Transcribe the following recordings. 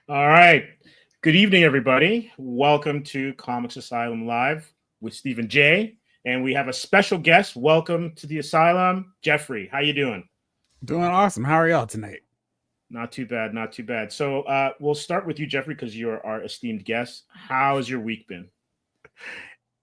All right. Good evening, everybody. Welcome to Comics Asylum Live with Stephen J. And we have a special guest. Welcome to the Asylum, Jeffrey. How you doing? Doing awesome. How are y'all tonight? Not too bad, not too bad. So we'll start with you, Jeffrey, because you're our esteemed guest. How's your week been?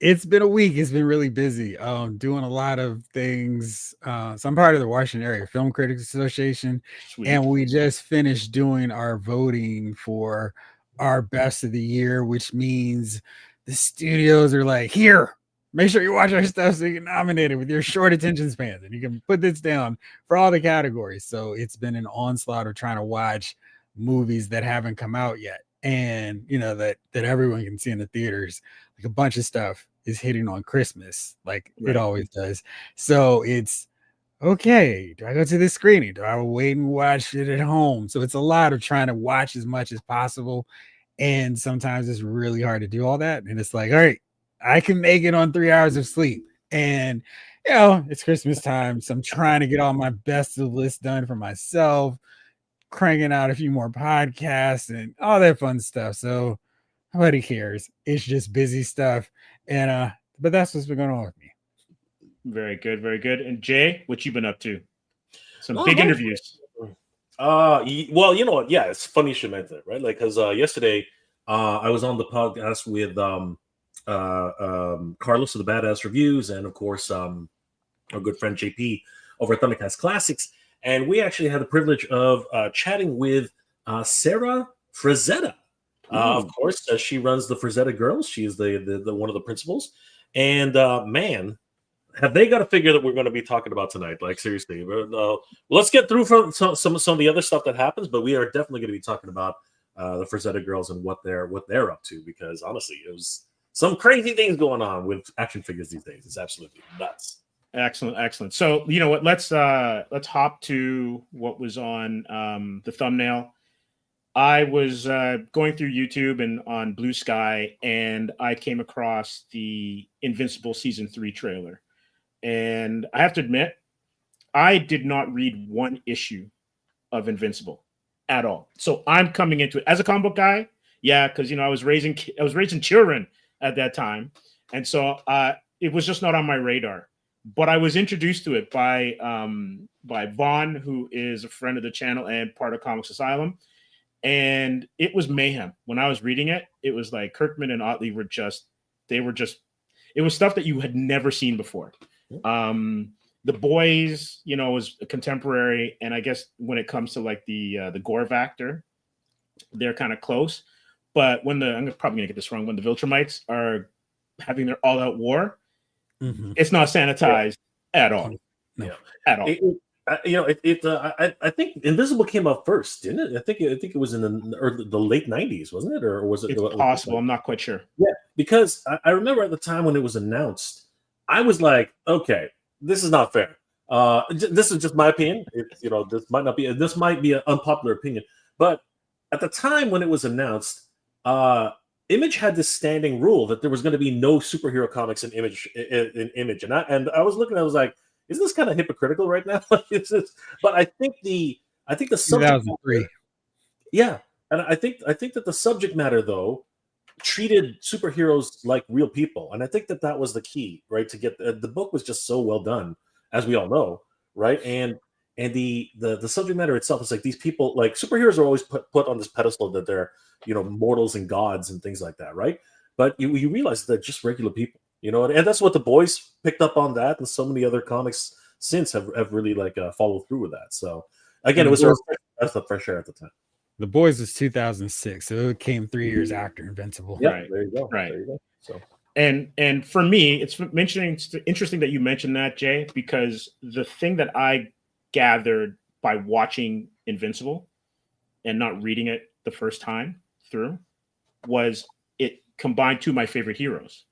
It's been a week. It's been really busy. Doing a lot of things. So I'm part of the Washington Area Film Critics Association, Sweet. and we just finished doing our voting for our best of the year, which means the studios are like, here, make sure you watch our stuff so you get nominated with your short attention spans, and you can put this down for all the categories. So it's been an onslaught of trying to watch movies that haven't come out yet, and that everyone can see in the theaters. Like a bunch of stuff is hitting on Christmas, like it always does. So it's okay. Do I go to this screening? Do I wait and watch it at home? So it's a lot of trying to watch as much as possible. And sometimes it's really hard to do all that. And it's like, all right, I can make it on 3 hours of sleep. And it's Christmas time. So I'm trying to get all my best of the list done for myself, cranking out a few more podcasts and all that fun stuff. So nobody cares. It's just busy stuff. And but that's what's been going on with me. Very good, very good. And Jay, what you been up to? Some big interviews. Well, you know what? Yeah, it's funny you should mention it, right? Like, because yesterday I was on the podcast with Carlos of the Badass Reviews, and of course our good friend JP over at Thundercast Classics, and we actually had the privilege of chatting with Sarah Frazetta. Of course, she runs the Frazetta Girls. She is the one of the principals, and man, have they got a figure that we're going to be talking about tonight? Like, seriously, let's get through from some of the other stuff that happens, but we are definitely going to be talking about the Frazetta Girls and what they're up to, because honestly, it was some crazy things going on with action figures these days. It's absolutely nuts. Excellent. So you know what? Let's hop to what was on the thumbnail. I was going through YouTube and on Blue Sky, and I came across the Invincible Season 3 trailer. And I have to admit, I did not read one issue of Invincible at all. So I'm coming into it as a comic book guy. Yeah, because I was raising children at that time. And so it was just not on my radar. But I was introduced to it by Vaughn, who is a friend of the channel and part of Comics Asylum. And it was mayhem. When I was reading it, it was like Kirkman and Otley it was stuff that you had never seen before. The Boys, was a contemporary. And I guess when it comes to like the gore factor, they're kind of close. But when I'm probably going to get this wrong, when the Viltrumites are having their all-out war, it's not sanitized at all. No. At all. I think Invisible came out first, didn't it? I think it was in the late 90s, wasn't it? Or was it? It's possible. I'm not quite sure. Yeah, because I remember at the time when it was announced, I was like, okay, this is not fair. This is just my opinion. This might be an unpopular opinion, but at the time when it was announced, Image had this standing rule that there was going to be no superhero comics in Image, and I was looking, I was like, isn't this kind of hypocritical right now? But I think the subject matter, yeah, and I think that the subject matter though treated superheroes like real people, and I think that was the key, right? To get the book was just so well done, as we all know, right? And the subject matter itself is like these people, like superheroes are always put on this pedestal that they're mortals and gods and things like that, right? But you realize they're just regular people. And that's what the Boys picked up on that, and so many other comics since have really followed through with that. So again, it was a fresh air at the time. The Boys was 2006, so it came 3 years after Invincible. Yeah, right. There you go. Right. There you go. So and for me, it's interesting that you mentioned that, Jay, because the thing that I gathered by watching Invincible and not reading it the first time through was it combined two of my favorite heroes.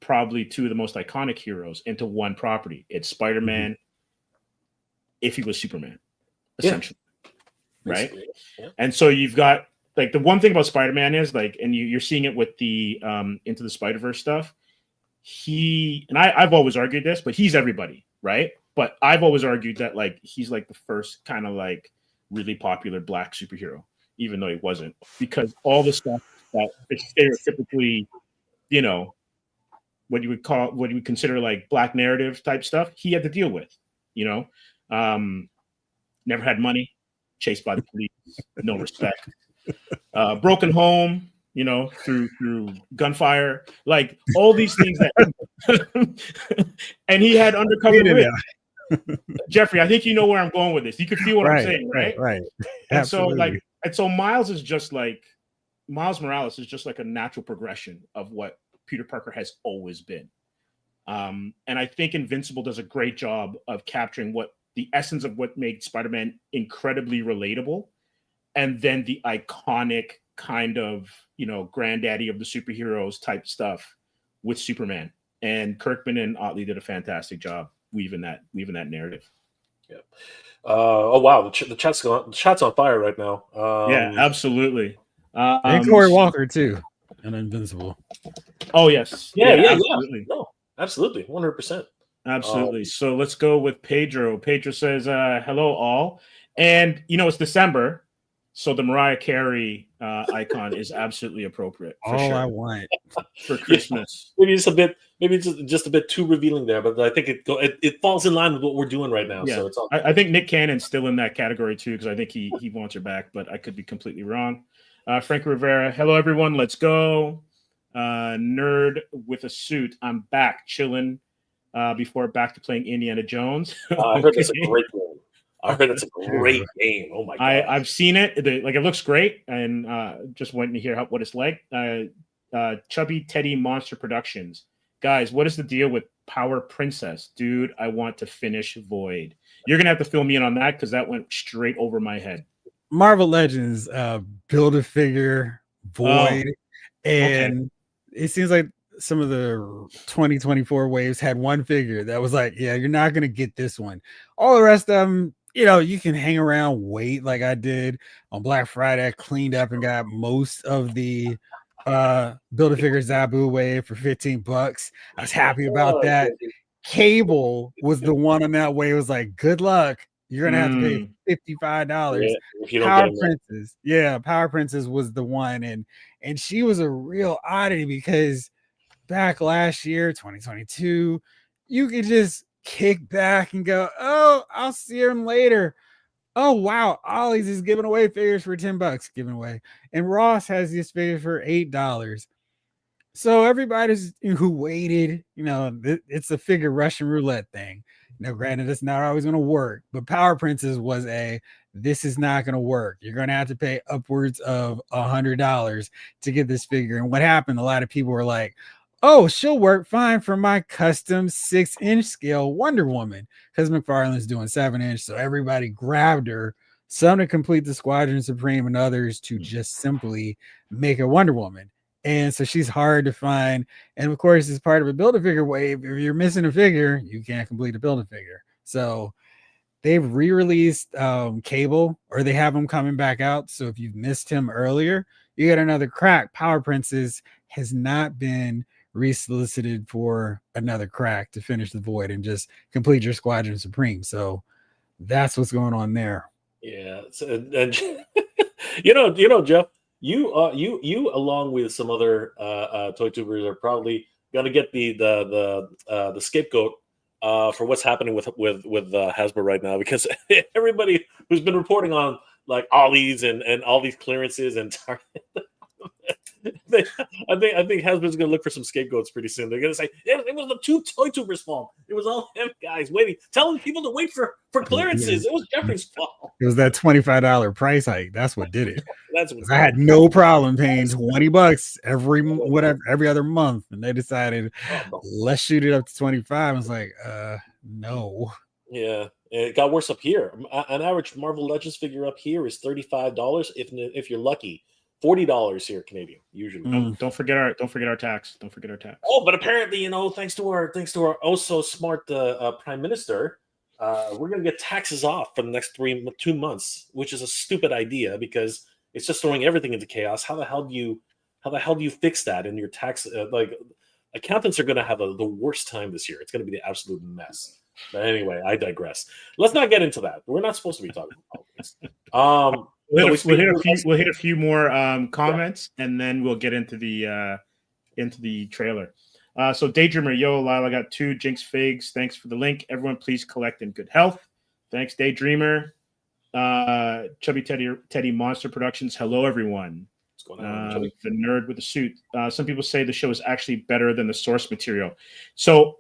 Probably two of the most iconic heroes into one property. It's Spider-Man if he was Superman, essentially. Yeah. Right? Yeah. And so you've got like the one thing about Spider-Man is like, and you're seeing it with the Into the Spider-Verse stuff. I've always argued this, but he's everybody, right? But I've always argued that like he's like the first kind of like really popular black superhero. even though he wasn't, because all the stuff that is stereotypically, you know, what you would consider like black narrative type stuff, he had to deal with, you know. Never had money, chased by the police, no respect, broken home, you know, through gunfire, like all these things that, and he had undercover wit. Jeffrey, I think you know where I'm going with this. You can feel what I'm saying, right? Right. And Absolutely. so Miles Morales is just like a natural progression of what Peter Parker has always been. And I think Invincible does a great job of capturing what the essence of what made Spider-Man incredibly relatable, and then the iconic kind of, you know, granddaddy of the superheroes type stuff with Superman. And Kirkman and Otley did a fantastic job weaving that narrative. Yeah. Oh wow, the chat's on fire right now. Yeah, absolutely. And Corey Walker too, and Invincible. Oh yes, yeah, absolutely. No, absolutely, 100%. Absolutely. So let's go with Pedro. Pedro says, "Hello all," and you know it's December, so the Mariah Carey icon is absolutely appropriate. For all sure. I want for Christmas. Maybe it's just a bit too revealing there, but I think it falls in line with what we're doing right now. Yeah. So it's all. I think Nick Cannon's still in that category too, because I think he wants her back, but I could be completely wrong. Frank Rivera, hello everyone, let's go. Nerd with a suit, I'm back chilling. Before back to playing Indiana Jones. I heard that's a great game. I heard it's a great game. Oh my god! I've seen it. It looks great, and just waiting to hear what it's like. Chubby Teddy Monster Productions, guys. What is the deal with Power Princess, dude? I want to finish Void. You're gonna have to fill me in on that because that went straight over my head. Marvel Legends, Build-A-Figure, Void, and it seems like some of the 2024 waves had one figure that was like, yeah, you're not going to get this one. All the rest of them, you know, you can hang around, wait like I did on Black Friday. I cleaned up and got most of the Build-A-Figure Zabu wave for $15. I was happy about that. Cable was the one on that wave. It was like, good luck. You're going to have to pay $55. Yeah, Power Princess. Yeah, Power Princess was the one. And she was a real oddity because back last year, 2022, you could just kick back and go, oh, I'll see him later. Oh, wow. Ollie's is giving away figures for $10, giving away. And Ross has these figures for $8. So everybody's who waited, you know, it's a figure Russian roulette thing. Now, granted, it's not always going to work, but Power Princess was this is not going to work. You're going to have to pay upwards of $100 to get this figure. And what happened? A lot of people were like, oh, she'll work fine for my custom 6-inch scale Wonder Woman because McFarlane's doing 7-inch. So everybody grabbed her, some to complete the Squadron Supreme and others to just simply make a Wonder Woman. And so she's hard to find. And of course, as part of a Build-A-Figure wave, if you're missing a figure, you can't complete a Build-A-Figure. So they've re-released Cable, or they have him coming back out. So if you've missed him earlier, you get another crack. Power Princess has not been resolicited for another crack to finish the Void and just complete your Squadron Supreme. So that's what's going on there. Yeah, and you know, Jeff, you along with some other toy tubers are probably gonna get the scapegoat for what's happening with Hasbro right now, because everybody who's been reporting on like Ollie's and all these clearances and I think Hasbro's gonna look for some scapegoats pretty soon. They're gonna say it was the two toy tubers' fault. It was all them guys waiting, telling people to wait for clearances. It was Jeffrey's fault. It was that $25 price hike. That's what did it. That's what I had no problem paying $20 every other month, and they decided let's shoot it up to 25. I was like, no. Yeah, it got worse up here. An average Marvel Legends figure up here is $35 if you're lucky. $40 here Canadian usually. Don't forget our tax. Don't forget our tax. Oh, but apparently, thanks to our oh so smart prime minister, we're gonna get taxes off for the next 2 months, which is a stupid idea because it's just throwing everything into chaos. How the hell do you fix that in your tax? Like accountants are gonna have the worst time this year. It's gonna be the absolute mess. But anyway, I digress. Let's not get into that. We're not supposed to be talking about this. We'll hit a few more comments, and then we'll get into the trailer. So Daydreamer, yo, Lila got 2 Jinx figs. Thanks for the link. Everyone, please collect in good health. Thanks, Daydreamer. Chubby Teddy Monster Productions. Hello, everyone. What's going on, the nerd with the suit. Some people say the show is actually better than the source material. So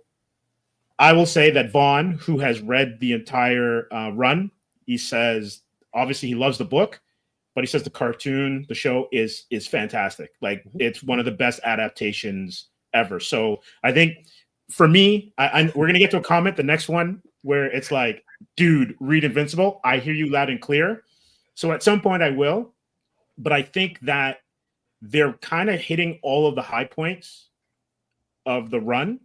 I will say that Vaughn, who has read the entire run, he says obviously he loves the book, but he says the cartoon, the show is fantastic. Like, it's one of the best adaptations ever. So I think for me, we're gonna get to a comment, the next one, where it's like, dude, read Invincible. I hear you loud and clear. So at some point I will, but I think that they're kind of hitting all of the high points of the run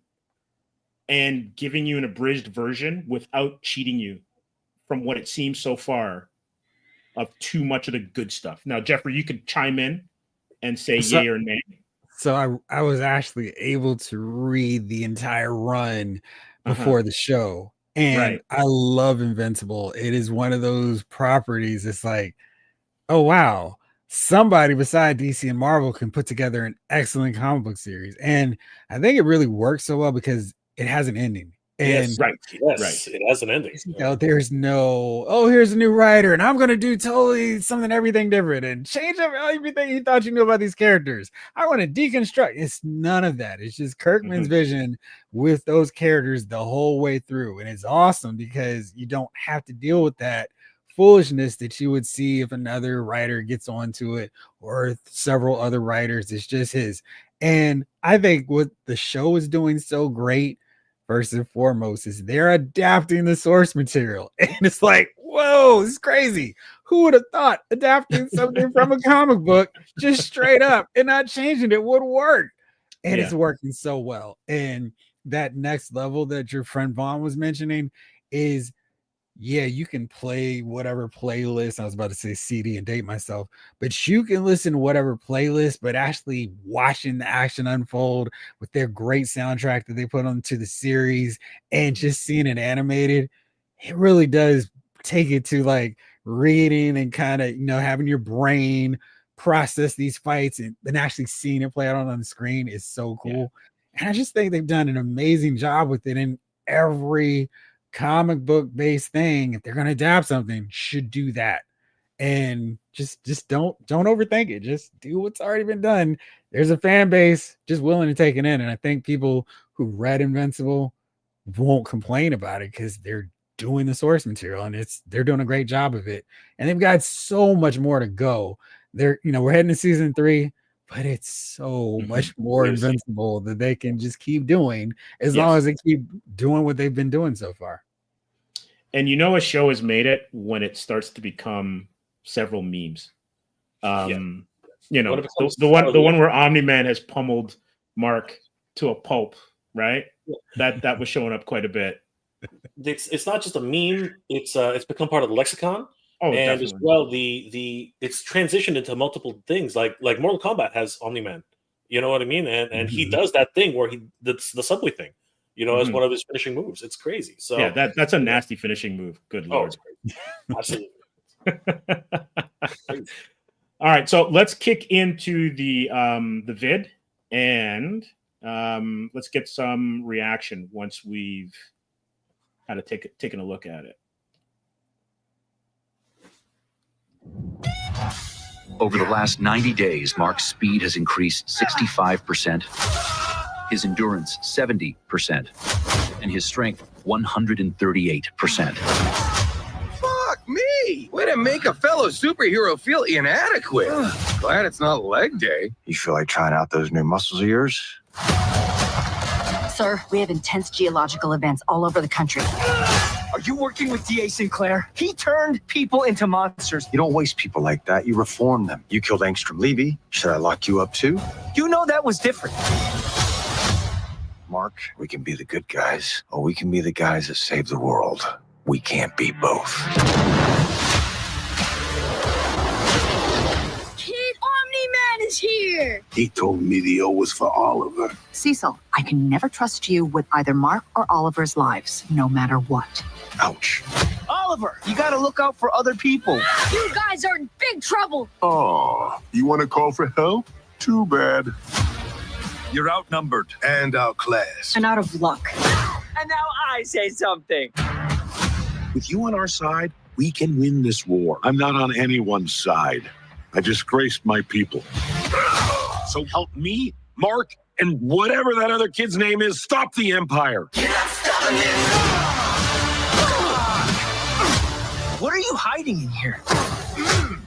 and giving you an abridged version without cheating you from what it seems so far of too much of the good stuff. Now, Jeffrey, you could chime in and say yay or nay. So I was actually able to read the entire run before the show. And I love Invincible. It is one of those properties. It's like, oh, wow. Somebody beside DC and Marvel can put together an excellent comic book series. And I think it really works so well because it has an ending. And it has an ending. You know, there's no, oh, here's a new writer, and I'm gonna do totally everything different and change up everything you thought you knew about these characters. I want to deconstruct. It's none of that. It's just Kirkman's vision with those characters the whole way through. And it's awesome because you don't have to deal with that foolishness that you would see if another writer gets onto it or several other writers. It's just his. And I think what the show is doing so great, first and foremost, is they're adapting the source material. And it's like, whoa, this is crazy. Who would have thought adapting something from a comic book just straight up and not changing it would work? And it's working so well. And that next level that your friend Vaughn was mentioning is, you can play whatever playlist. I was about to say CD and date myself, but you can listen to whatever playlist, but actually watching the action unfold with their great soundtrack that they put onto the series and just seeing it animated, it really does take it to like reading and kind of, having your brain process these fights and then actually seeing it play out on the screen is so cool. And I just think they've done an amazing job with it. In every comic book based thing, if they're going to adapt something, should do that. And just don't overthink it. Just do what's already been done. There's a fan base just willing to take it in. And I think people who read Invincible won't complain about it because they're doing the source material and they're doing a great job of it. And they've got so much more to go. We're heading to season 3, but it's so much more Invincible that they can just keep doing as long as they keep doing what they've been doing so far. And a show has made it when it starts to become several memes. The one where Omni-Man has pummeled Mark to a pulp, right? That was showing up quite a bit. It's not just a meme. It's become part of the lexicon. Oh, and definitely. as well, it's transitioned into multiple things. Like Mortal Kombat has Omni-Man. You know what I mean? And he does that thing where that's the subway thing. As one of his finishing moves. It's crazy. So that's a nasty finishing move. Good Lord. Absolutely. All right, so let's kick into the vid and let's get some reaction once we've had taken a look at it. Over the last 90 days, Mark's speed has increased 65%, his endurance 70%, and his strength 138%. Fuck me! Way to make a fellow superhero feel inadequate. Glad it's not leg day. You feel like trying out those new muscles of yours? Sir, we have intense geological events all over the country. Are you working with D.A. Sinclair? He turned people into monsters. You don't waste people like that. You reform them. You killed Angstrom Levy. Should I lock you up too? You know that was different. Mark, we can be the good guys, or we can be the guys that save the world. We can't be both. Kid Omni-Man is here! He told me the O was for Oliver. Cecil, I can never trust you with either Mark or Oliver's lives, no matter what. Ouch. Oliver! Oliver. You gotta look out for other people. You guys are in big trouble. Oh, you want to call for help? Too bad. You're outnumbered and outclassed. And out of luck. And now I say something. With you on our side, we can win this war. I'm not on anyone's side. I disgraced my people. So help me, Mark, and whatever that other kid's name is, stop the Empire. What are you hiding in here?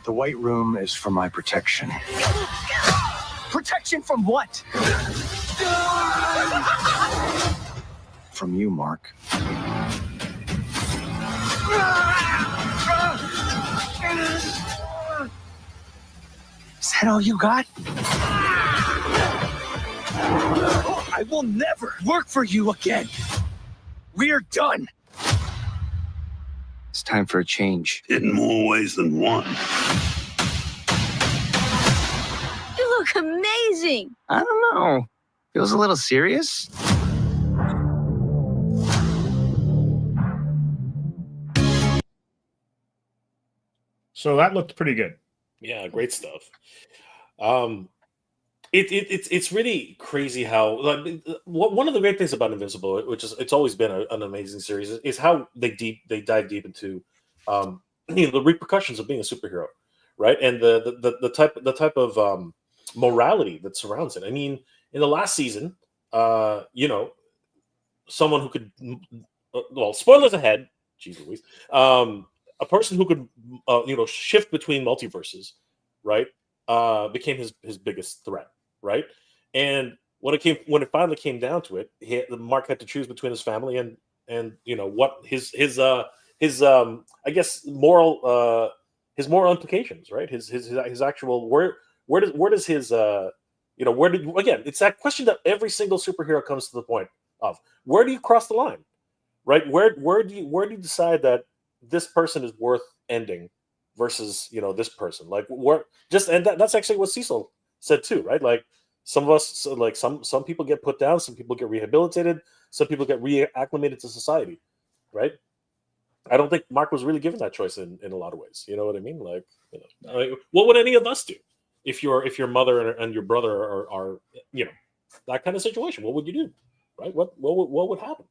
The White Room is for my protection. Protection from what? From you, Mark. Is that all you got? I will never work for you again. We're done. It's time for a change. In more ways than one. You look amazing. I don't know. Feels a little serious. So that looked pretty good. Yeah, great stuff. It's really crazy how one of the great things about Invincible, which is it's always been an amazing series, is how they dive deep into the repercussions of being a superhero, right? And the type of morality that surrounds it. I mean, in the last season, someone who could spoilers ahead, jeez Louise, a person who could shift between multiverses, right, became his biggest threat, right? And when it finally came down to it, Mark had to choose between his family and what his I guess moral implications, right? His actual where does his again, it's that question that every single superhero comes to the point of: where do you cross the line, right? Where do you decide that this person is worth ending versus this person? Like that's actually what Cecil said too, right? Like some of us, like some people get put down, some people get rehabilitated, some people get reacclimated to society, right? I don't think Mark was really given that choice in a lot of ways. You know what I mean? Like, what would any of us do if your mother and your brother are that kind of situation? What would you do, right? What would happen?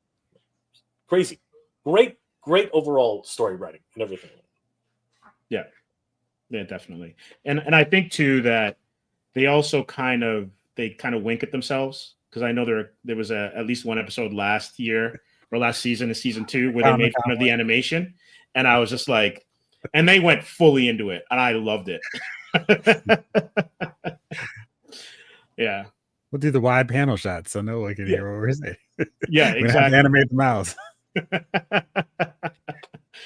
Crazy, great overall story writing and everything. Yeah, definitely. And I think too that they also kind of wink at themselves, because I know there was at least one episode last year or last season of season 2 where they made fun of the animation, and I was just like, and they went fully into it, and I loved it. Yeah, we'll do the wide panel shots so no one can hear what we're saying. Yeah, exactly. Animate the mouse.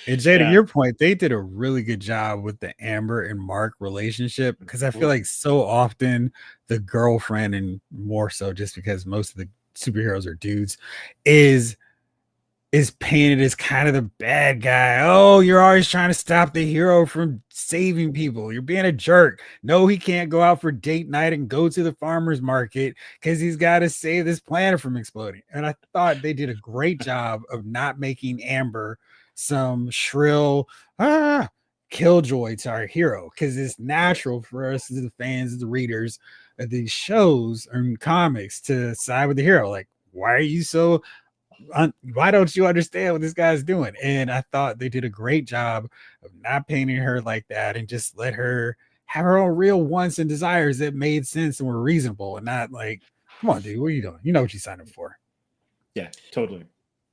And Jay, to your point, they did a really good job with the Amber and Mark relationship, because I feel like so often the girlfriend, and more so just because most of the superheroes are dudes, is painted as kind of the bad guy. Oh, you're always trying to stop the hero from saving people. You're being a jerk. No, he can't go out for date night and go to the farmer's market because he's got to save this planet from exploding. And I thought they did a great job of not making Amber some shrill killjoy to our hero, because it's natural for us as the fans, as the readers of these shows and comics, to side with the hero. Like, why don't you understand what this guy's doing? And I thought they did a great job of not painting her like that, and just let her have her own real wants and desires that made sense and were reasonable, and not like, come on, dude, what are you doing? You know what you signed up for. Yeah, totally.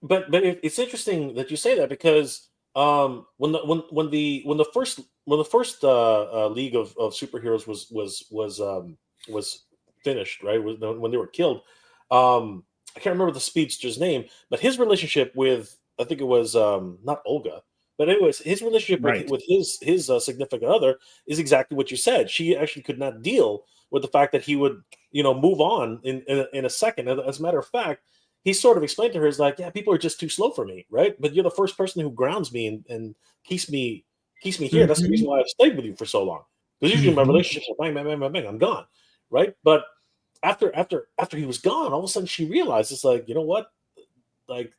But it's interesting that you say that, because when the first League of Superheroes was finished, right, when they were killed, I can't remember the speedster's name, but his relationship with, I think it was not Olga, but anyways, his relationship with his significant other is exactly what you said. She actually could not deal with the fact that he would move on in a second. And as a matter of fact, he sort of explained to her, is like, yeah, people are just too slow for me, right? But you're the first person who grounds me and keeps me here. That's the reason why I've stayed with you for so long. Because usually my relationships are bang, bang, bang, bang, bang, I'm gone, right? But after he was gone, all of a sudden she realized, it's like, you know what? Like,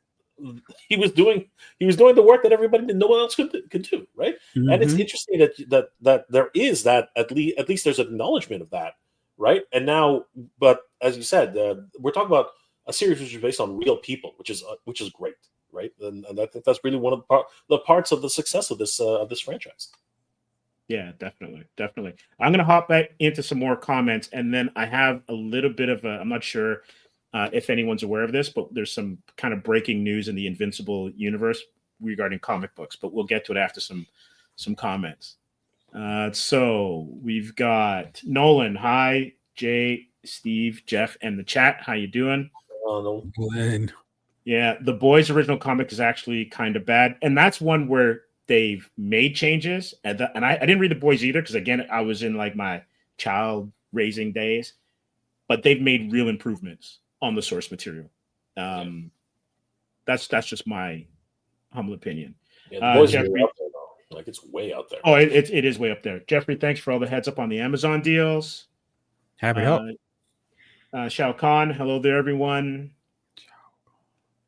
he was doing the work that no one else could do, right? Mm-hmm. And it's interesting that there is that at least there's acknowledgement of that, right? And now, but as you said, we're talking about a series which is based on real people, which is great, right? And I think that's really one of the parts of the success of this franchise. Yeah, definitely. I'm going to hop back into some more comments, and then I have a little bit of I'm not sure if anyone's aware of this, but there's some kind of breaking news in the Invincible universe regarding comic books, but we'll get to it after some comments. So we've got Nolan. Hi, Jay, Steve, Jeff, and the chat. How you doing? Glenn. Yeah, the Boys original comic is actually kind of bad, and that's one where they've made changes, and I didn't read the Boys either because again I was in like my child raising days, but they've made real improvements on the source material. That's just my humble opinion. Yeah, the Boys Jeffrey, up there, though. Like it's way out there. Oh, it is way up there. Jeffrey, thanks for all the heads up on the Amazon deals. Happy to help. Shao Kahn, hello there, everyone.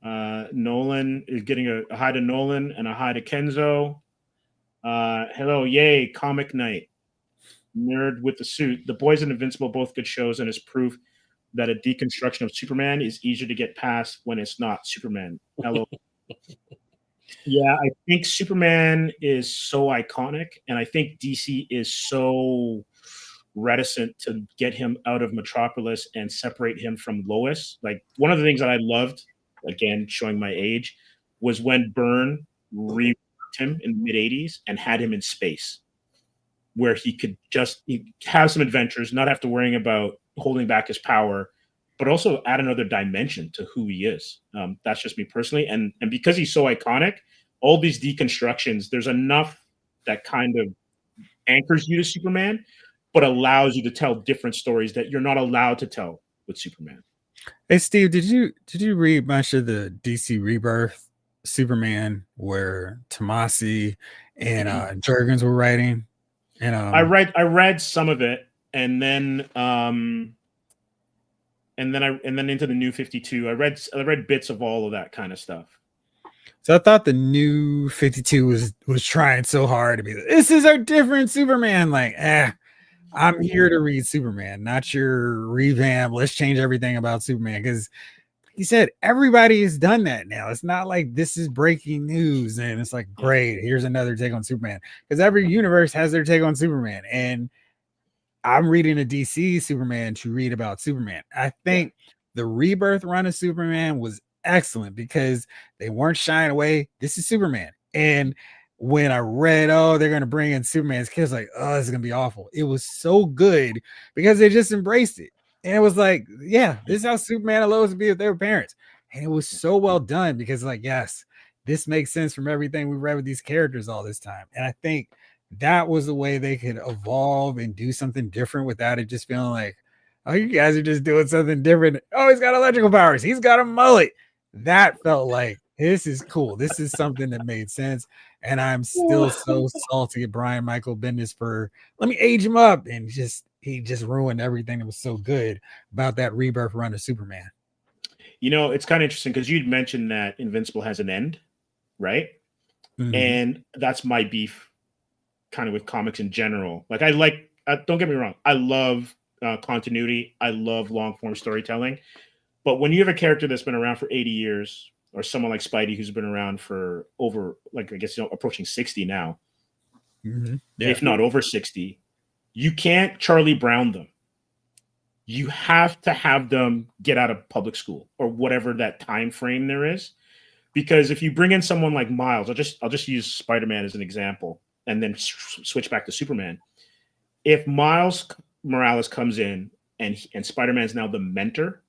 Nolan is getting a hi to Nolan and a hi to Kenzo. Hello, yay, comic night. Nerd with the suit. The Boys and Invincible, both good shows, and is proof that a deconstruction of Superman is easier to get past when it's not Superman. Hello. Yeah, I think Superman is so iconic, and I think DC is so reticent to get him out of Metropolis and separate him from Lois. Like, one of the things that I loved, again, showing my age, was when Byrne reworked him in the mid-'80s and had him in space, where he could just have some adventures, not have to worrying about holding back his power, but also add another dimension to who he is. That's just me personally. And because he's so iconic, all these deconstructions, there's enough that kind of anchors you to Superman, but allows you to tell different stories that you're not allowed to tell with Superman. Hey Steve, did you read much of the DC Rebirth Superman where Tomasi and Jurgens were writing? And I read some of it, and then into the New 52. I read bits of all of that kind of stuff. So I thought the New 52 was trying so hard to be like, this is our different Superman. Like, I'm here to read Superman, not your revamp. Let's change everything about Superman. Because he said everybody has done that now. It's not like this is breaking news and it's like, great, here's another take on Superman. Because every universe has their take on Superman. And I'm reading a DC Superman to read about Superman. I think the Rebirth run of Superman was excellent because they weren't shying away. This is Superman. And when I read, they're going to bring in Superman's kids, like, this is going to be awful. It was so good because they just embraced it. And it was like, yeah, this is how Superman and Lois would be if they were parents. And it was so well done because, like, yes, this makes sense from everything we read with these characters all this time. And I think that was the way they could evolve and do something different without it just feeling like, oh, you guys are just doing something different. Oh, he's got electrical powers. He's got a mullet. That felt like, this is cool. This is something that made sense. And I'm still so salty at Brian Michael Bendis for, let me age him up. And he just ruined everything that was so good about that Rebirth run of Superman. You know, it's kind of interesting because you'd mentioned that Invincible has an end, right? Mm-hmm. And that's my beef kind of with comics in general. Like, don't get me wrong, I love continuity. I love long form storytelling. But when you have a character that's been around for 80 years, or someone like Spidey who's been around for over, like, I guess, approaching 60 now, if not over 60, you can't Charlie Brown them. You have to have them get out of public school or whatever that time frame there is. Because if you bring in someone like Miles, I'll just use Spider-Man as an example and then switch back to Superman. If Miles Morales comes in and Spider-Man's now the mentor,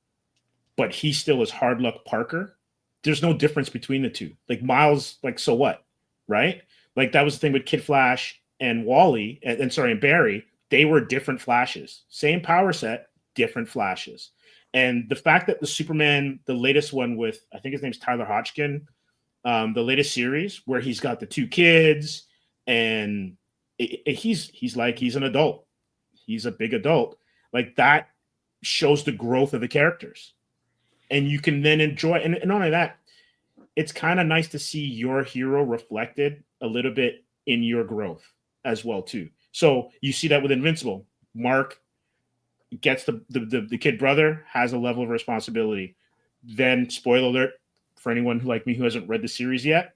but he still is Hard Luck Parker, there's no difference between the two. Like, Miles, like, so what, right? Like, that was the thing with Kid Flash and Wally, and Barry. They were different Flashes. Same power set, different Flashes. And the fact that the Superman, the latest one with, I think his name's Tyler Hodgkin, the latest series where he's got the two kids and he's an adult. He's a big adult. Like, that shows the growth of the characters. And you can then enjoy, and not only that, it's kind of nice to see your hero reflected a little bit in your growth as well too. So you see that with Invincible. Mark gets the kid brother, has a level of responsibility. Then, spoiler alert for anyone who like me who hasn't read the series yet,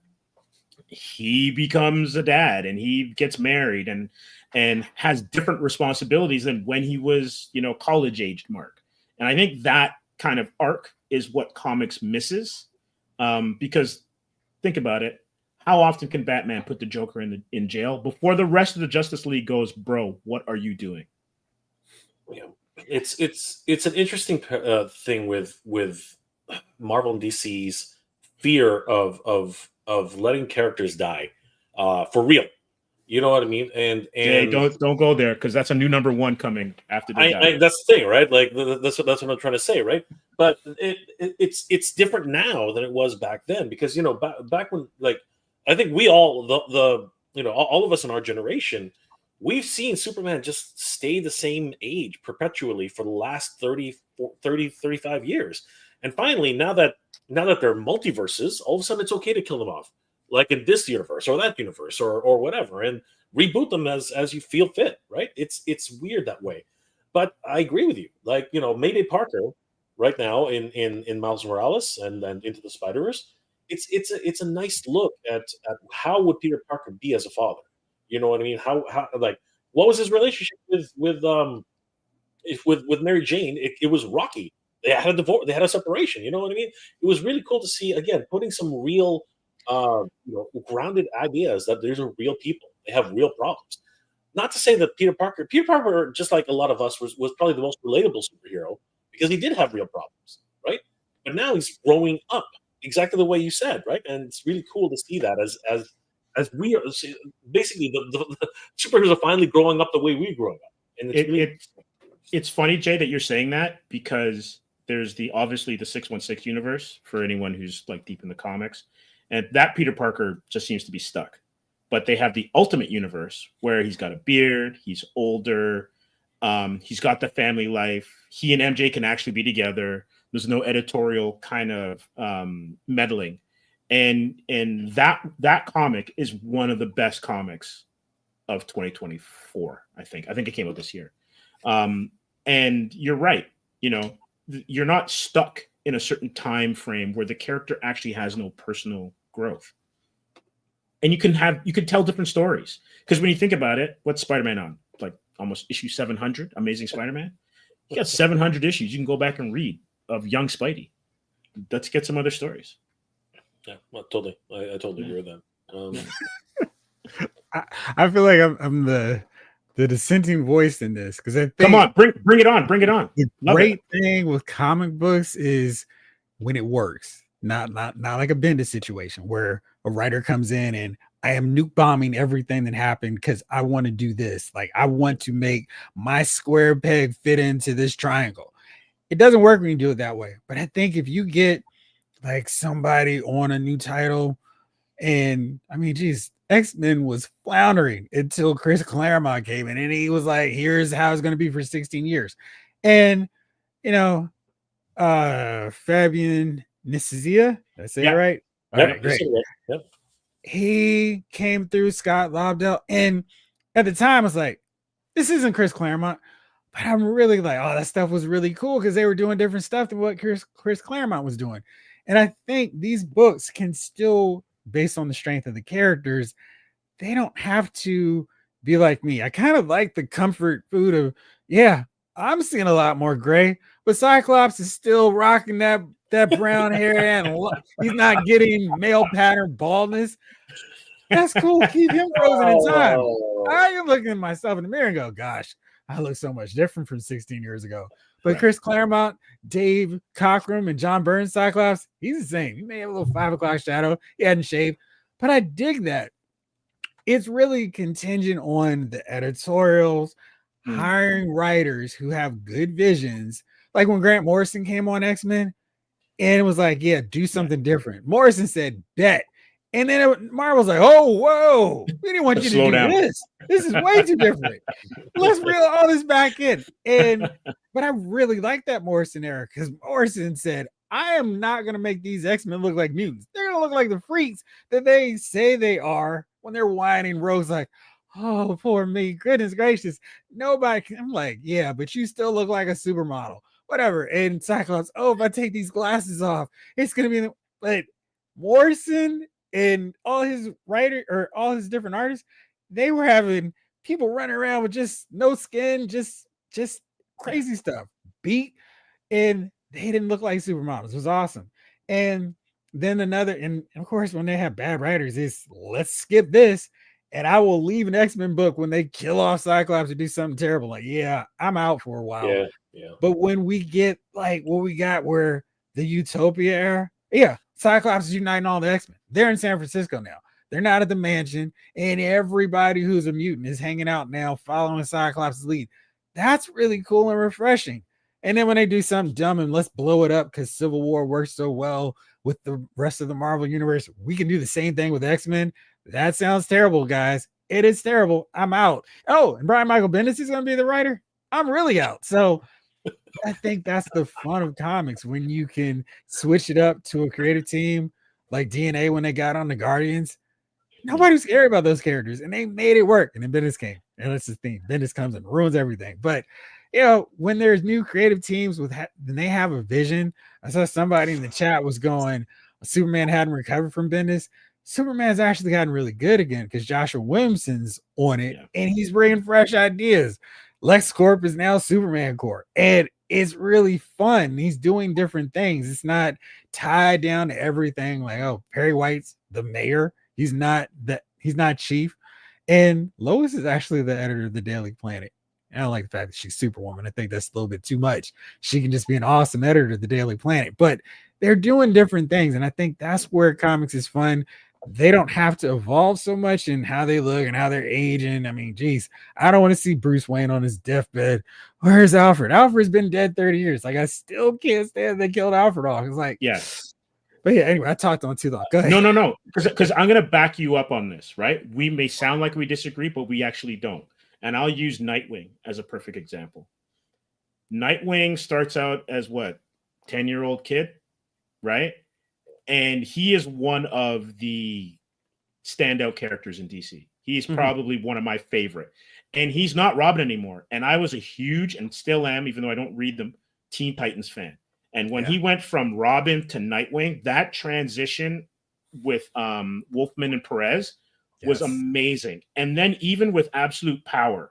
he becomes a dad and he gets married and has different responsibilities than when he was, college aged Mark. And I think that kind of arc is what comics misses. Because think about it. How often can Batman put the Joker in jail before the rest of the Justice League goes, bro, what are you doing? Yeah. It's an interesting thing with Marvel and DC's fear of letting characters die for real. You know what I mean? And Jay, don't go there, because that's a new number one coming after they die. that's the thing, right? Like that's what I'm trying to say, right? But it's different now than it was back then, because back when, like, I think we all all of us in our generation, we've seen Superman just stay the same age perpetually for the last 35 years. And finally, now that they're multiverses, all of a sudden it's okay to kill them off, like in this universe or that universe or whatever, and reboot them as you feel fit, right? It's weird that way. But I agree with you. Like, Mayday Parker right now in Miles Morales and Into the Spider-Verse, it's a nice look at how would Peter Parker be as a father. You know what I mean? How like, what was his relationship with Mary Jane? It was rocky. They had a divorce. They had a separation. You know what I mean? It was really cool to see, again, putting some real, grounded ideas that these are real people. They have real problems. Not to say that Peter Parker, just like a lot of us, was probably the most relatable superhero, because he did have real problems, right? But now he's growing up exactly the way you said, right? And it's really cool to see that as we are basically the superheroes are finally growing up the way we grew up. And it's funny, Jay, that you're saying that, because there's obviously the 616 universe for anyone who's like deep in the comics, and that Peter Parker just seems to be stuck. But they have the Ultimate Universe where he's got a beard, he's older, he's got the family life. He and MJ can actually be together. There's no editorial kind of meddling, and that comic is one of the best comics of 2024. I think it came out this year. And you're right. You're not stuck in a certain time frame where the character actually has no personal growth. And you can tell different stories. Because when you think about it, what's Spider-Man on? Like almost issue 700, Amazing Spider-Man? You got 700 issues you can go back and read of young Spidey. Let's get some other stories. Yeah, well, totally. I totally agree with that. I feel like I'm the dissenting voice in this, because I think, come on, bring it on. The great thing with comic books is when it works, not like a Bendis situation where a writer comes in and I am nuke bombing everything that happened because I want to do this. Like, I want to make my square peg fit into this triangle. It doesn't work when you do it that way. But I think if you get like somebody on a new title, and I mean, geez, X-Men was floundering until Chris Claremont came in and he was like, here's how it's going to be for 16 years. And, Fabian Nicieza, did I say it right? All right, great. Yep. He came through, Scott Lobdell. And at the time, I was like, this isn't Chris Claremont. But I'm really like, oh, that stuff was really cool because they were doing different stuff than what Chris Claremont was doing. And I think these books can still, based on the strength of the characters, they don't have to be like me. I kind of like the comfort food of, yeah, I'm seeing a lot more gray, but Cyclops is still rocking that brown hair and he's not getting male pattern baldness. That's cool. Keep him frozen in time. I am looking at myself in the mirror and go, gosh, I look so much different from 16 years ago. But right. Chris Claremont, Dave Cockrum, and John Byrne Cyclops, he's the same. He may have a little 5 o'clock shadow. He hadn't shaved, but I dig that. It's really contingent on the editorials, hiring writers who have good visions. Like when Grant Morrison came on X-Men, and it was like, yeah, do something different. Morrison said, bet. And then Marvel's like, oh, whoa, we didn't want you to do this. This is way too different. Let's reel all this back in. But I really like that Morrison era, because Morrison said, I am not going to make these X-Men look like mutants. They're going to look like the freaks that they say they are when they're whining Rogue's like, oh, poor me. Goodness gracious. Nobody. I'm like, yeah, but you still look like a supermodel. Whatever. And Cyclops, oh, if I take these glasses off, it's going to be. But Morrison and all his writer or all his different artists, they were having people running around with just no skin, just crazy stuff. Beat. And they didn't look like supermodels. It was awesome. And then and of course, when they have bad writers, it's let's skip this. And I will leave an X-Men book when they kill off Cyclops or do something terrible. Like, yeah, I'm out for a while. Yeah, yeah. But when we get like what we got where the Utopia era, yeah, Cyclops is uniting all the X-Men. They're in San Francisco now. They're not at the mansion, and everybody who's a mutant is hanging out now, following Cyclops' lead. That's really cool and refreshing. And then when they do something dumb and let's blow it up because Civil War works so well with the rest of the Marvel universe, we can do the same thing with X-Men. That sounds terrible, guys. It is terrible. I'm out. Oh, and Brian Michael Bendis is going to be the writer. I'm really out. So I think that's the fun of comics when you can switch it up to a creative team like DNA when they got on the Guardians. Nobody was scary about those characters, and they made it work. And then Bendis came, and that's the thing. Bendis comes and ruins everything. But you know, when there's new creative teams then they have a vision. I saw somebody in the chat was going, Superman hadn't recovered from Bendis. Superman's actually gotten really good again because Joshua Williamson's on it, and he's bringing fresh ideas. Lex Corp is now Superman Corp, and it's really fun. He's doing different things. It's not tied down to everything like, oh, Perry White's the mayor. He's not chief. And Lois is actually the editor of the Daily Planet. I don't like the fact that she's Superwoman. I think that's a little bit too much. She can just be an awesome editor of the Daily Planet, but they're doing different things. And I think that's where comics is fun. They don't have to evolve so much in how they look and how they're aging. I mean, geez, I don't want to see Bruce Wayne on his deathbed. Where's Alfred? Alfred's been dead 30 years. Like, I still can't stand they killed Alfred off. It's like, yeah. But yeah, anyway, I talked on too long. Go ahead. No. Because I'm going to back you up on this, right? We may sound like we disagree, but we actually don't. And I'll use Nightwing as a perfect example. Nightwing starts out as what? 10-year-old kid, right? And he is one of the standout characters in DC. He's probably one of my favorite. And he's not Robin anymore. And I was a huge, and still am, even though I don't read them, Teen Titans fan. And when he went from Robin to Nightwing, that transition with Wolfman and Perez was amazing. And then even with Absolute Power,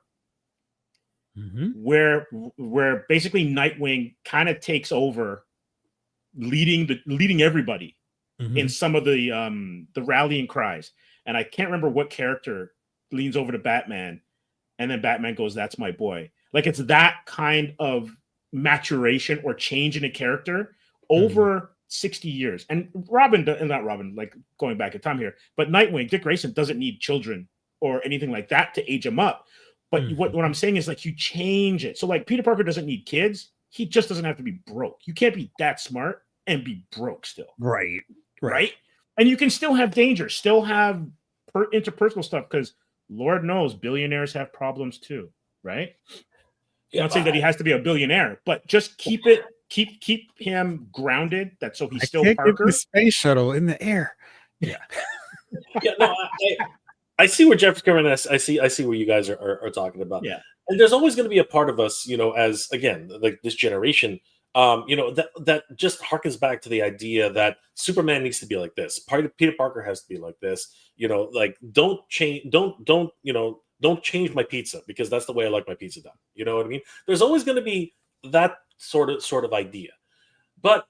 where basically Nightwing kind of takes over leading everybody in some of the rallying cries. And I can't remember what character leans over to Batman, and then Batman goes, "That's my boy." Like, it's that kind of maturation or change in a character over 60 years. And not Robin, like going back in time here, but Nightwing, Dick Grayson doesn't need children or anything like that to age him up. But what I'm saying is, like, you change it. So like Peter Parker doesn't need kids. He just doesn't have to be broke. You can't be that smart and be broke still. Right. And you can still have danger, still have interpersonal stuff, because Lord knows billionaires have problems too, right? I'm not saying that he has to be a billionaire, but just keep him grounded. That's so he's still Parker. The space shuttle in the air. Yeah. I see where Jeff's coming. I see where you guys are talking about. Yeah. And there's always going to be a part of us, as again, like this generation, that just harkens back to the idea that Superman needs to be like this. Peter Parker has to be like this. Like, don't change my pizza because that's the way I like my pizza done. You know what I mean? There's always going to be that sort of idea, but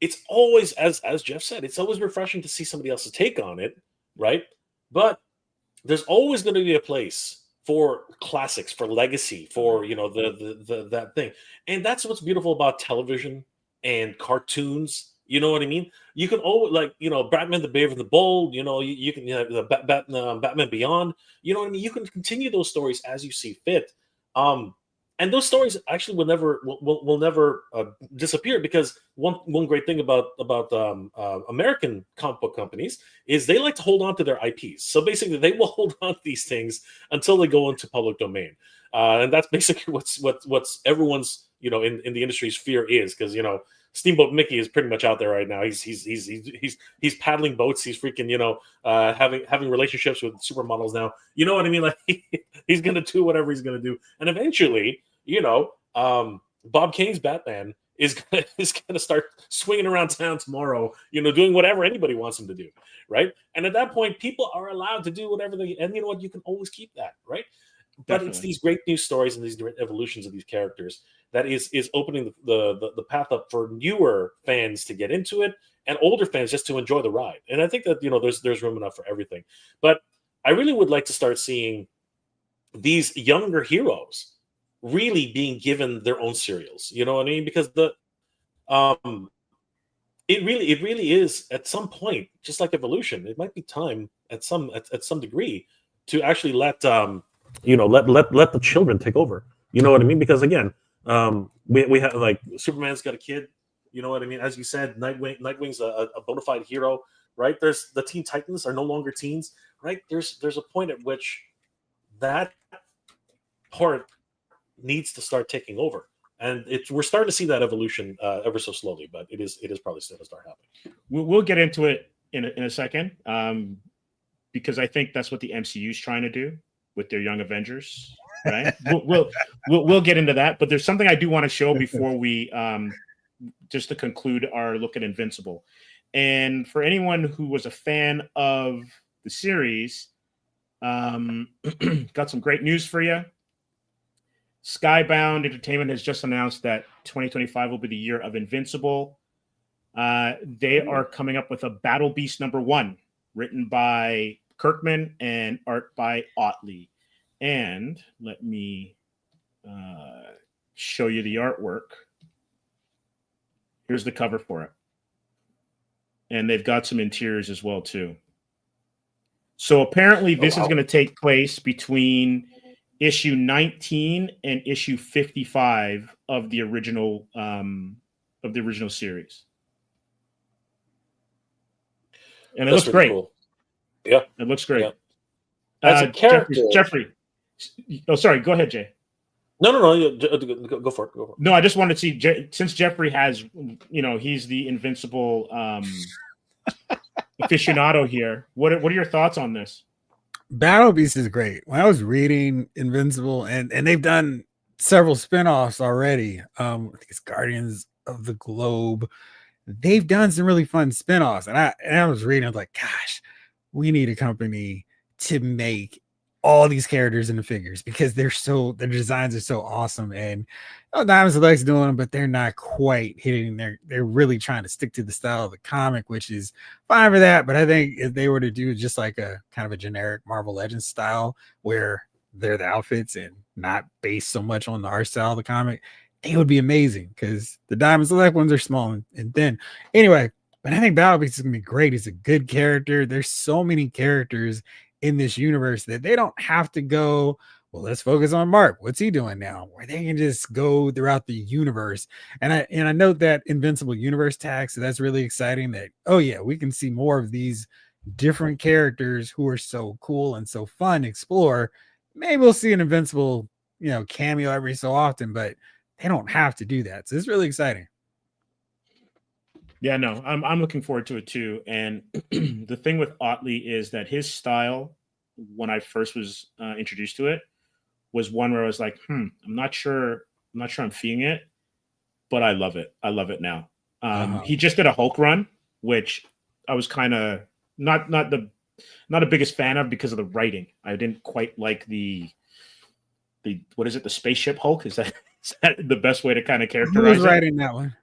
it's always, as Jeff said, it's always refreshing to see somebody else's take on it, right? But there's always going to be a place for classics, for legacy, for that thing, and that's what's beautiful about television and cartoons. You know what I mean? You can always, like, Batman the Brave and the Bold. You can have the Batman Beyond. You know what I mean? You can continue those stories as you see fit. And those stories actually will never disappear, because one great thing about American comic book companies is they like to hold on to their IPs. So basically, they will hold on to these things until they go into public domain, and that's basically what's everyone's in the industry's fear is, because Steamboat Mickey is pretty much out there right now. He's paddling boats. He's freaking, having relationships with supermodels now. You know what I mean? Like he's gonna do whatever he's gonna do, and eventually, Bob Kane's Batman is gonna start swinging around town tomorrow. Doing whatever anybody wants him to do, right? And at that point, people are allowed to do whatever they. And you know what? You can always keep that, right? But it's these great new stories and these different evolutions of these characters that is opening the path up for newer fans to get into it and older fans just to enjoy the ride. And I think that there's room enough for everything. But I really would like to start seeing these younger heroes really being given their own serials. You know what I mean? Because it really is at some point, just like evolution, it might be time at some degree to actually let let the children take over. You know what I mean? Because again, we have like Superman's got a kid. You know what I mean? As you said, Nightwing's a bona fide hero, right? There's the Teen Titans are no longer teens, right? There's a point at which that part needs to start taking over, and we're starting to see that evolution ever so slowly, but it is probably still to start happening. We'll get into it in a second, because I think that's what the MCU is trying to do with their Young Avengers, right? we'll get into that, but there's something I do want to show before we just to conclude our look at Invincible. And for anyone who was a fan of the series, got some great news for you. Skybound Entertainment has just announced that 2025 will be the year of Invincible. They are coming up with a Battle Beast #1, written by Kirkman and art by Otley. And let me show you the artwork. Here's the cover for it. And they've got some interiors as well, too. So apparently this is going to take place between issue 19 and issue 55 of the original series. And it looks great. Cool. Yeah. It looks great. Yeah. As a character, Jeffrey. Oh, sorry. Go ahead, Jay. No. Go for it. No, I just wanted to see, since Jeffrey has, he's the Invincible aficionado here. What are your thoughts on this? Battle Beast is great. When I was reading Invincible, and they've done several spinoffs already. I think it's Guardians of the Globe. They've done some really fun spinoffs, and I was reading. I was like, gosh, we need a company to make all these characters in the figures because their designs are so awesome. And Diamond Select's doing them, but they're not quite hitting. They're really trying to stick to the style of the comic, which is fine for that. But I think if they were to do just like a kind of a generic Marvel Legends style where they're the outfits and not based so much on the art style of the comic, they would be amazing because the Diamond Select ones are small and thin. Anyway, but I think Battle Beast is gonna be great. He's a good character. There's so many characters in this universe that they don't have to go, well, let's focus on Mark. What's he doing now? Where they can just go throughout the universe. And I note that Invincible Universe tag, so that's really exciting that, oh yeah, we can see more of these different characters who are so cool and so fun to explore. Maybe we'll see an Invincible, cameo every so often, but they don't have to do that. So it's really exciting. Yeah, no, I'm looking forward to it too. And the thing with Otley is that his style, when I first was introduced to it, was one where I was like, I'm not sure I'm feeling it, but I love it. I love it now. He just did a Hulk run, which I was kind of not the biggest fan of because of the writing. I didn't quite like the what is it, the spaceship Hulk? Is that the best way to kind of characterize it? Who was writing that one?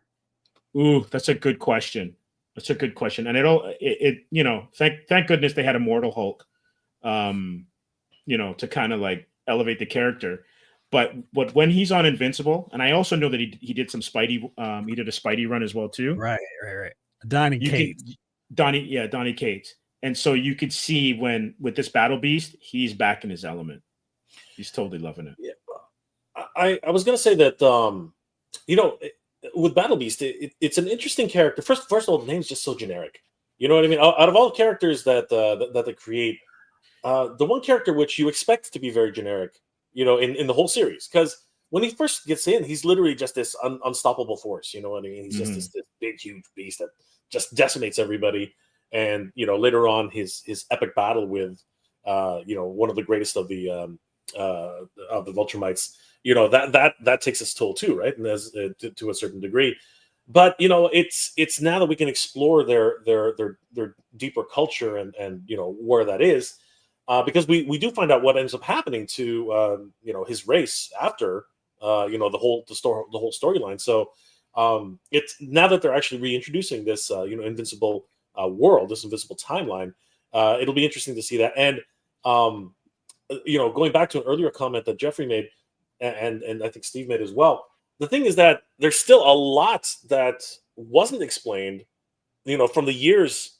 Ooh, that's a good question. And thank goodness they had Immortal Hulk, to kind of like elevate the character. But when he's on Invincible, and I also know that he did some Spidey, he did a Spidey run as well too. Right. Donny Cates. And so you could see when with this Battle Beast, he's back in his element. He's totally loving it. Yeah, I was gonna say that with Battle Beast, it's an interesting character. First of all, the name's just so generic. You know what I mean? Out of all the characters that they create, the one character which you expect to be very generic, in the whole series, because when he first gets in, he's literally just this unstoppable force. You know what I mean? He's just Mm-hmm. this big, huge beast that just decimates everybody. And later on, his epic battle with one of the greatest of the Viltrumites, that takes its toll too, right? And as to a certain degree. But it's now that we can explore their deeper culture and where that is, because we do find out what ends up happening to his race after the whole storyline. So it's now that they're actually reintroducing this invincible world, this invincible timeline. It'll be interesting to see that. And going back to an earlier comment that Jeffrey made, and I think Steve made as well. The thing is that there's still a lot that wasn't explained, from the years,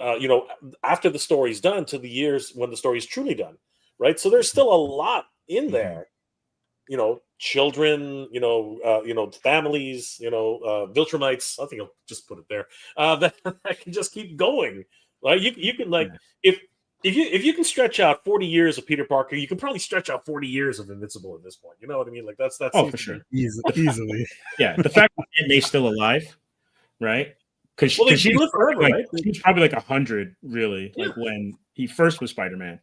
after the story's done to the years when the story's truly done, right? So there's still a lot in there, children, families, Viltrumites. I think I'll just put it there. That can just keep going. Like you can if you can stretch out 40 years of Peter Parker, you can probably stretch out 40 years of Invincible at this point. You know what I mean? Like that's for sure, easily. Yeah, the fact that Aunt May's still alive, right? Because she lived forever, right? She was probably like 100, really, like when he first was Spider-Man,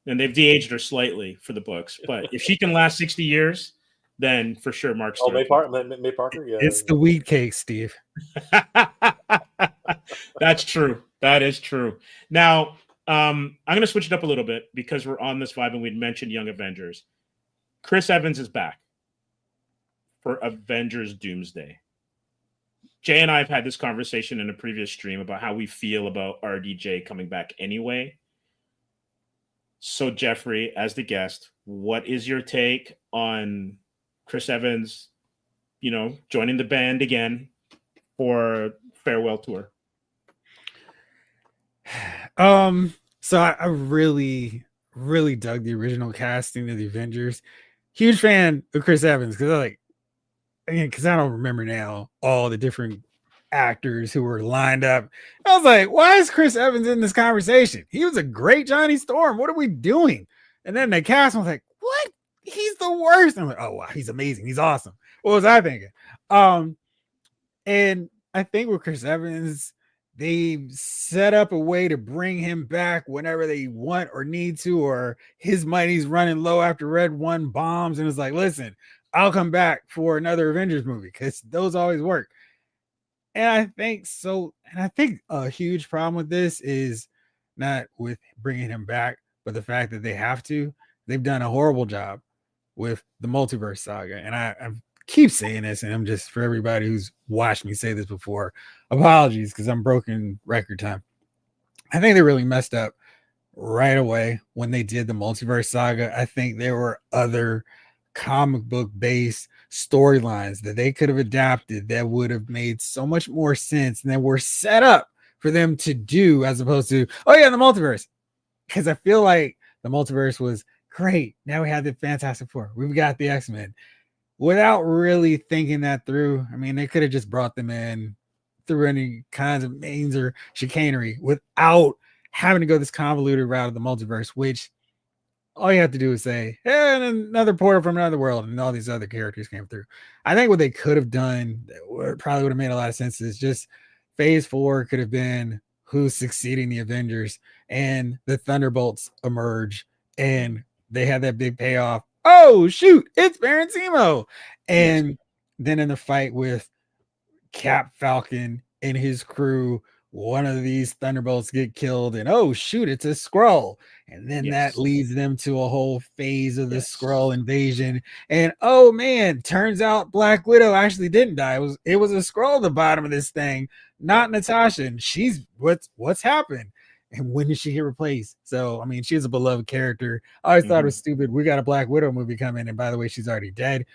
and they've de-aged her slightly for the books. But if she can last 60 years, then for sure, Mark. May Parker, yeah. It's the wheat cake, Steve. That's true. That is true. Now, I'm going to switch it up a little bit because we're on this vibe and we'd mentioned Young Avengers. Chris Evans is back for Avengers Doomsday. Jay and I have had this conversation in a previous stream about how we feel about RDJ coming back anyway. So, Jeffrey, as the guest, what is your take on Chris Evans, joining the band again for farewell tour? So I really, really dug the original casting of the Avengers. Huge fan of Chris Evans because I don't remember now all the different actors who were lined up. I was like, why is Chris Evans in this conversation? He was a great Johnny Storm. What are we doing? And then they cast him. I was like, what? He's the worst. And I'm like, oh wow, he's amazing. He's awesome. What was I thinking? And I think with Chris Evans, they set up a way to bring him back whenever they want or need to, or his money's running low after Red One bombs. And it's like, listen, I'll come back for another Avengers movie because those always work. And I think so. And I think a huge problem with this is not with bringing him back, but the fact that they have to. They've done a horrible job with the multiverse saga. And I keep saying this, and I'm just, for everybody who's watched me say this before, apologies because I'm broken record time. I think they really messed up right away when they did the multiverse saga. I think there were other comic book based storylines that they could have adapted that would have made so much more sense and that were set up for them to do, as opposed to, oh yeah, the multiverse. Because I feel like the multiverse was great. Now we have the Fantastic Four. We've got the X-Men. Without really thinking that through, I mean, they could have just brought them in through any kinds of means or chicanery without having to go this convoluted route of the multiverse, which all you have to do is say, hey, and another portal from another world, and all these other characters came through. I think what they could have done that probably would have made a lot of sense is just phase 4 could have been who's succeeding the Avengers, and the Thunderbolts emerge, and they had that big payoff. Oh, shoot, it's Baron Zemo. And then in the fight with Cap Falcon and his crew, one of these Thunderbolts get killed, and oh shoot, it's a Skrull. And then that leads them to a whole phase of the Skrull invasion. And oh man, turns out Black Widow actually didn't die. It was a Skrull at the bottom of this thing, not Natasha. And she's what's happened? And when did she get replaced? So I mean, she's a beloved character. I always thought it was stupid. We got a Black Widow movie coming, and by the way, she's already dead.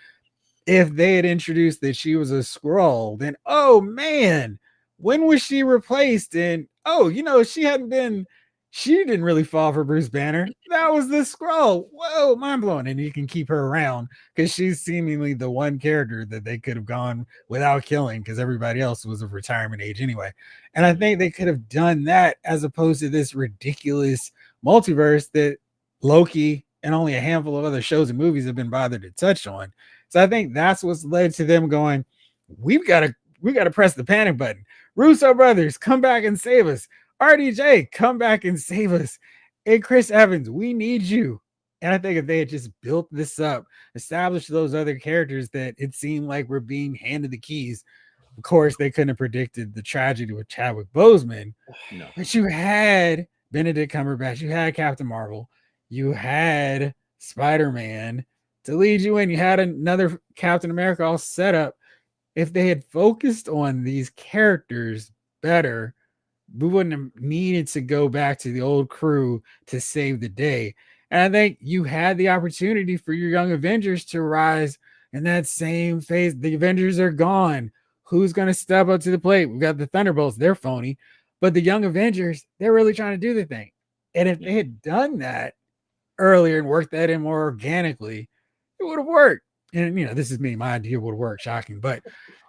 If they had introduced that she was a Skrull, then oh man, when was she replaced? And oh, she didn't really fall for Bruce Banner. That was the Skrull. Whoa, mind blowing. And you can keep her around because she's seemingly the one character that they could have gone without killing, because everybody else was of retirement age anyway. And I think they could have done that as opposed to this ridiculous multiverse that Loki and only a handful of other shows and movies have been bothered to touch on. So I think that's what's led to them going, we got to press the panic button. Russo brothers, come back and save us. RDJ, come back and save us. And Chris Evans, we need you. And I think if they had just built this up, established those other characters that it seemed like were being handed the keys, of course, they couldn't have predicted the tragedy with Chadwick Boseman. No. But you had Benedict Cumberbatch, you had Captain Marvel, you had Spider-Man to lead you in. You had another Captain America all set up. If they had focused on these characters better, we wouldn't have needed to go back to the old crew to save the day. And I think you had the opportunity for your young Avengers to rise in that same phase. The Avengers are gone. Who's going to step up to the plate? We've got the Thunderbolts. They're phony. But the young Avengers, they're really trying to do the thing. And if they had done that earlier and worked that in more organically, it would have worked. And, this is me. My idea would work. Shocking. But,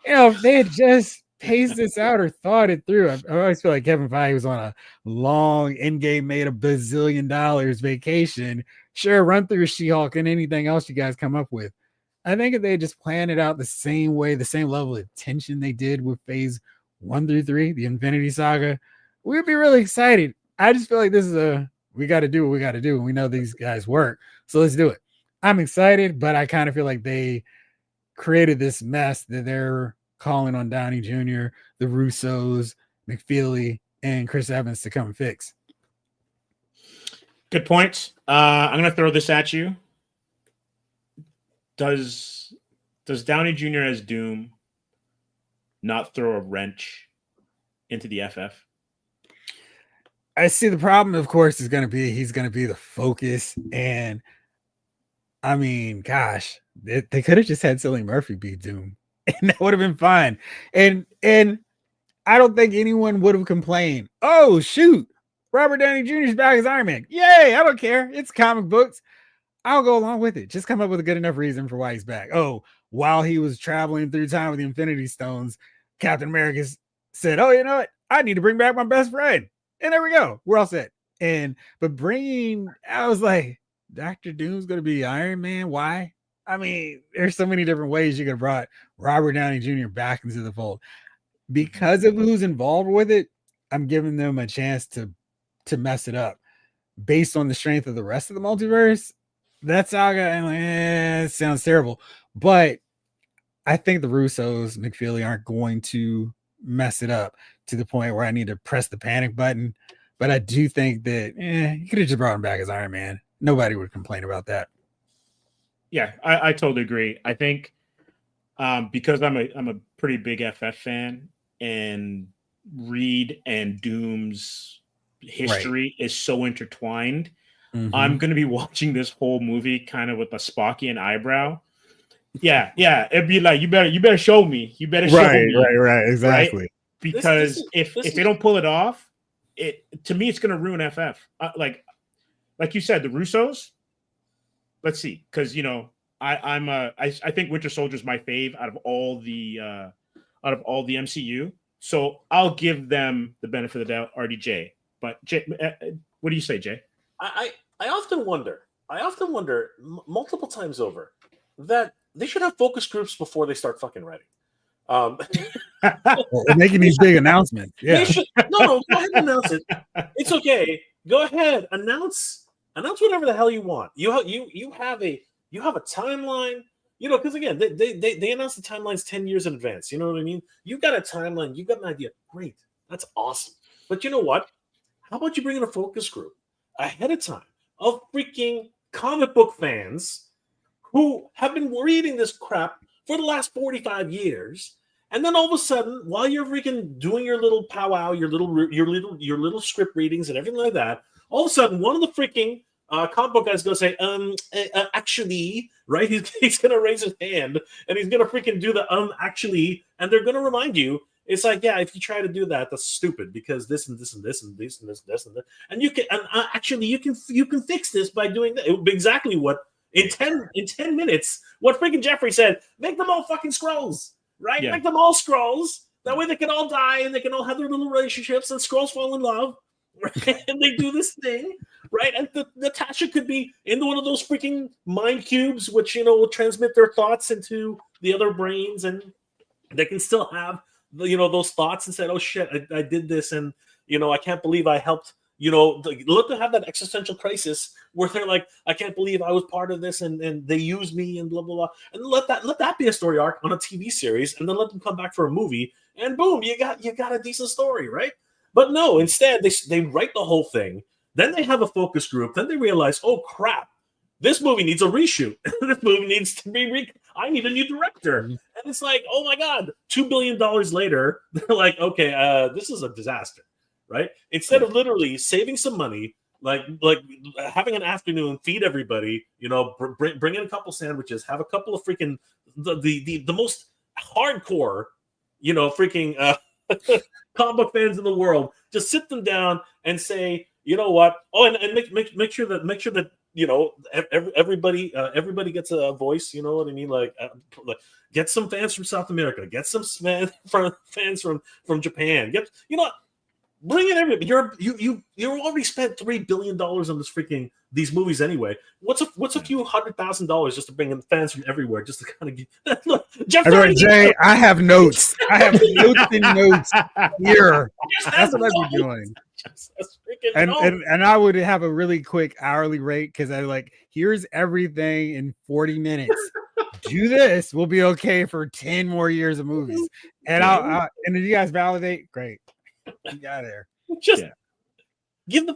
if they had just paced this out or thought it through, I always feel like Kevin Feige was on a long Endgame made $1 bazillion vacation. Sure, run through She-Hulk and anything else you guys come up with. I think if they just planned it out the same way, the same level of tension they did with phase 1 through 3, the Infinity Saga, we'd be really excited. I just feel like this is we got to do what we got to do. And we know these guys work. So let's do it. I'm excited, but I kind of feel like they created this mess that they're calling on Downey Jr., the Russos, McFeely, and Chris Evans to come and fix. Good points. I'm going to throw this at you. Does Downey Jr. as Doom not throw a wrench into the FF? I see the problem, of course, is going to be he's going to be the focus. And I mean, gosh, they could have just had Cillian Murphy be Doom, and that would have been fine. And I don't think anyone would have complained. Oh, shoot, Robert Downey Jr. is back as Iron Man. Yay, I don't care. It's comic books. I'll go along with it. Just come up with a good enough reason for why he's back. Oh, while he was traveling through time with the Infinity Stones, Captain America said, oh, you know what? I need to bring back my best friend. And there we go. We're all set. But I was like, Dr. Doom's going to be Iron Man. Why? I mean, there's so many different ways you could have brought Robert Downey Jr. back into the fold. Because of who's involved with it, I'm giving them a chance to mess it up. Based on the strength of the rest of the multiverse, that saga, I'm like, it sounds terrible. But I think the Russos, McFeely, aren't going to mess it up to the point where I need to press the panic button. But I do think that you could have just brought him back as Iron Man. Nobody would complain about that. Yeah, I totally agree. I think because I'm a pretty big FF fan, and Reed and Doom's history is so intertwined. Mm-hmm. I'm going to be watching this whole movie kind of with a Spockian eyebrow. Yeah. It'd be like, you better show me. You better show me. Right. Exactly. Right? Because if they don't pull it off, to me, it's going to ruin FF. Like you said, the Russos, let's see. Because, I think Winter Soldier is my fave out of all the MCU. So I'll give them the benefit of the doubt, RDJ. But Jay, what do you say, Jay? I often wonder multiple times over that they should have focus groups before they start fucking writing. They're making these big announcements. Yeah. Go ahead and announce it. It's okay. Go ahead, announce whatever the hell you want. You have a timeline. Because again, they announce the timelines 10 years in advance. You know what I mean? You've got a timeline. You've got an idea. Great, that's awesome. But you know what? How about you bring in a focus group ahead of time of freaking comic book fans who have been reading this crap for the last 45 years, and then all of a sudden, while you're freaking doing your little powwow, your little script readings and everything like that, all of a sudden, one of the freaking comic book guys is going to say, actually, right? He's going to raise his hand and he's going to freaking do the actually, and they're going to remind you. It's like, yeah, if you try to do that, that's stupid because this and this and this and this and this and this and that. And you can actually you can fix this by doing that. It would be exactly what in 10 minutes, what freaking Jeffrey said, make them all fucking scrolls, right? Yeah. Make them all scrolls. That way they can all die and they can all have their little relationships and scrolls fall in love. right? And they do this thing, right? And Natasha could be in one of those freaking mind cubes, which will transmit their thoughts into the other brains, and they can still have those thoughts and say, "Oh shit, I did this," and I can't believe I helped. Let them have that existential crisis where they're like, "I can't believe I was part of this, and they used me," and blah blah blah. And let that be a story arc on a TV series, and then let them come back for a movie, and boom, you got a decent story, right? But no, instead they write the whole thing. Then they have a focus group. Then they realize, oh crap, this movie needs a reshoot. This movie needs to be I need a new director. And it's like, oh my God, $2 billion later, they're like, okay, this is a disaster, right? Instead of literally saving some money, like having an afternoon, feed everybody, bring in a couple sandwiches, have a couple of freaking the most hardcore, freaking comic book fans in the world, just sit them down and say, you know what? Oh, and make sure that everybody gets a voice. You know what I mean? Like get some fans from South America, get some fans from Japan. Bring in everybody. You already spent $3 billion on these movies anyway. What's a few $100,000 just to bring in fans from everywhere, just to kind of get look, Jeffery. Jay, I have notes. I have notes and notes here. That's what I'd be doing. And I would have a really quick hourly rate because I here's everything in 40 minutes. Do this, we'll be okay for 10 more years of movies. And and if you guys validate, great. You got there. Just give the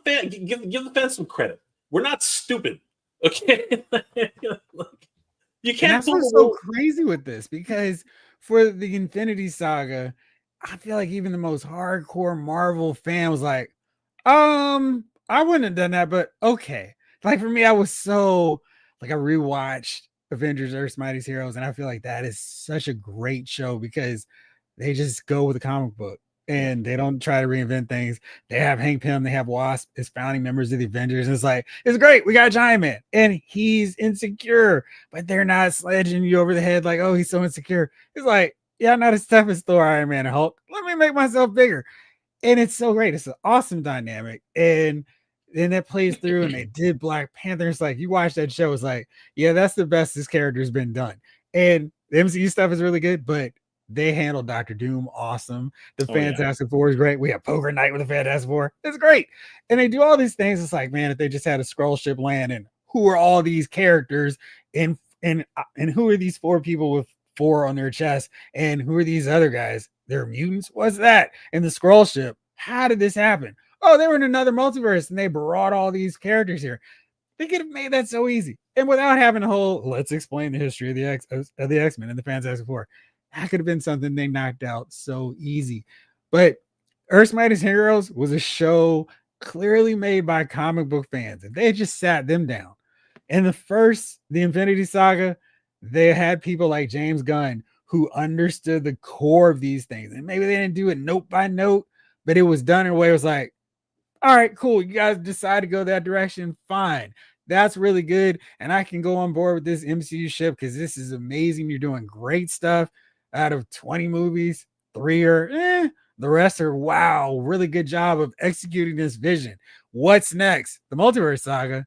fans some credit. We're not stupid, okay? You can't. That's what's so crazy with this, because for the Infinity Saga, I feel like even the most hardcore Marvel fan was like, I wouldn't have done that, but okay. Like for me, I was so I rewatched Avengers: Earth's Mightiest Heroes, and I feel like that is such a great show because they just go with the comic book. And they don't try to reinvent things. They have Hank Pym, they have Wasp as founding members of the Avengers. And it's great. We got Giant Man and he's insecure, but they're not sledging you over the head like, oh, he's so insecure. It's like, yeah, I'm not as tough as Thor, Iron Man, and Hulk. Let me make myself bigger. And it's so great. It's an awesome dynamic. And then that plays through, and they did Black Panther. It's like, you watch that show, it's like, yeah, that's the best this character's been done. And the MCU stuff is really good, but they handled Doctor Doom awesome. The Fantastic Four is great. We have Poker Night with the Fantastic Four. It's great. And they do all these things. It's like, man, if they just had a scroll ship land, and who are all these characters, and who are these 4 people with 4 on their chest, and who are these other guys? They're mutants. What's that? And the scroll ship. How did this happen? Oh, they were in another multiverse and they brought all these characters here. They could have made that so easy. And without having a whole, let's explain the history of the X-Men and the Fantastic Four. That could have been something they knocked out so easy. But Earth's Mightiest Heroes was a show clearly made by comic book fans, and they just sat them down. In the Infinity Saga, they had people like James Gunn who understood the core of these things. And maybe they didn't do it note by note, but it was done in a way it was like, all right, cool. You guys decide to go that direction. Fine. That's really good. And I can go on board with this MCU ship because this is amazing. You're doing great stuff. Out of 20 movies, 3 are the rest are wow, really good job of executing this vision. What's next? The Multiverse Saga.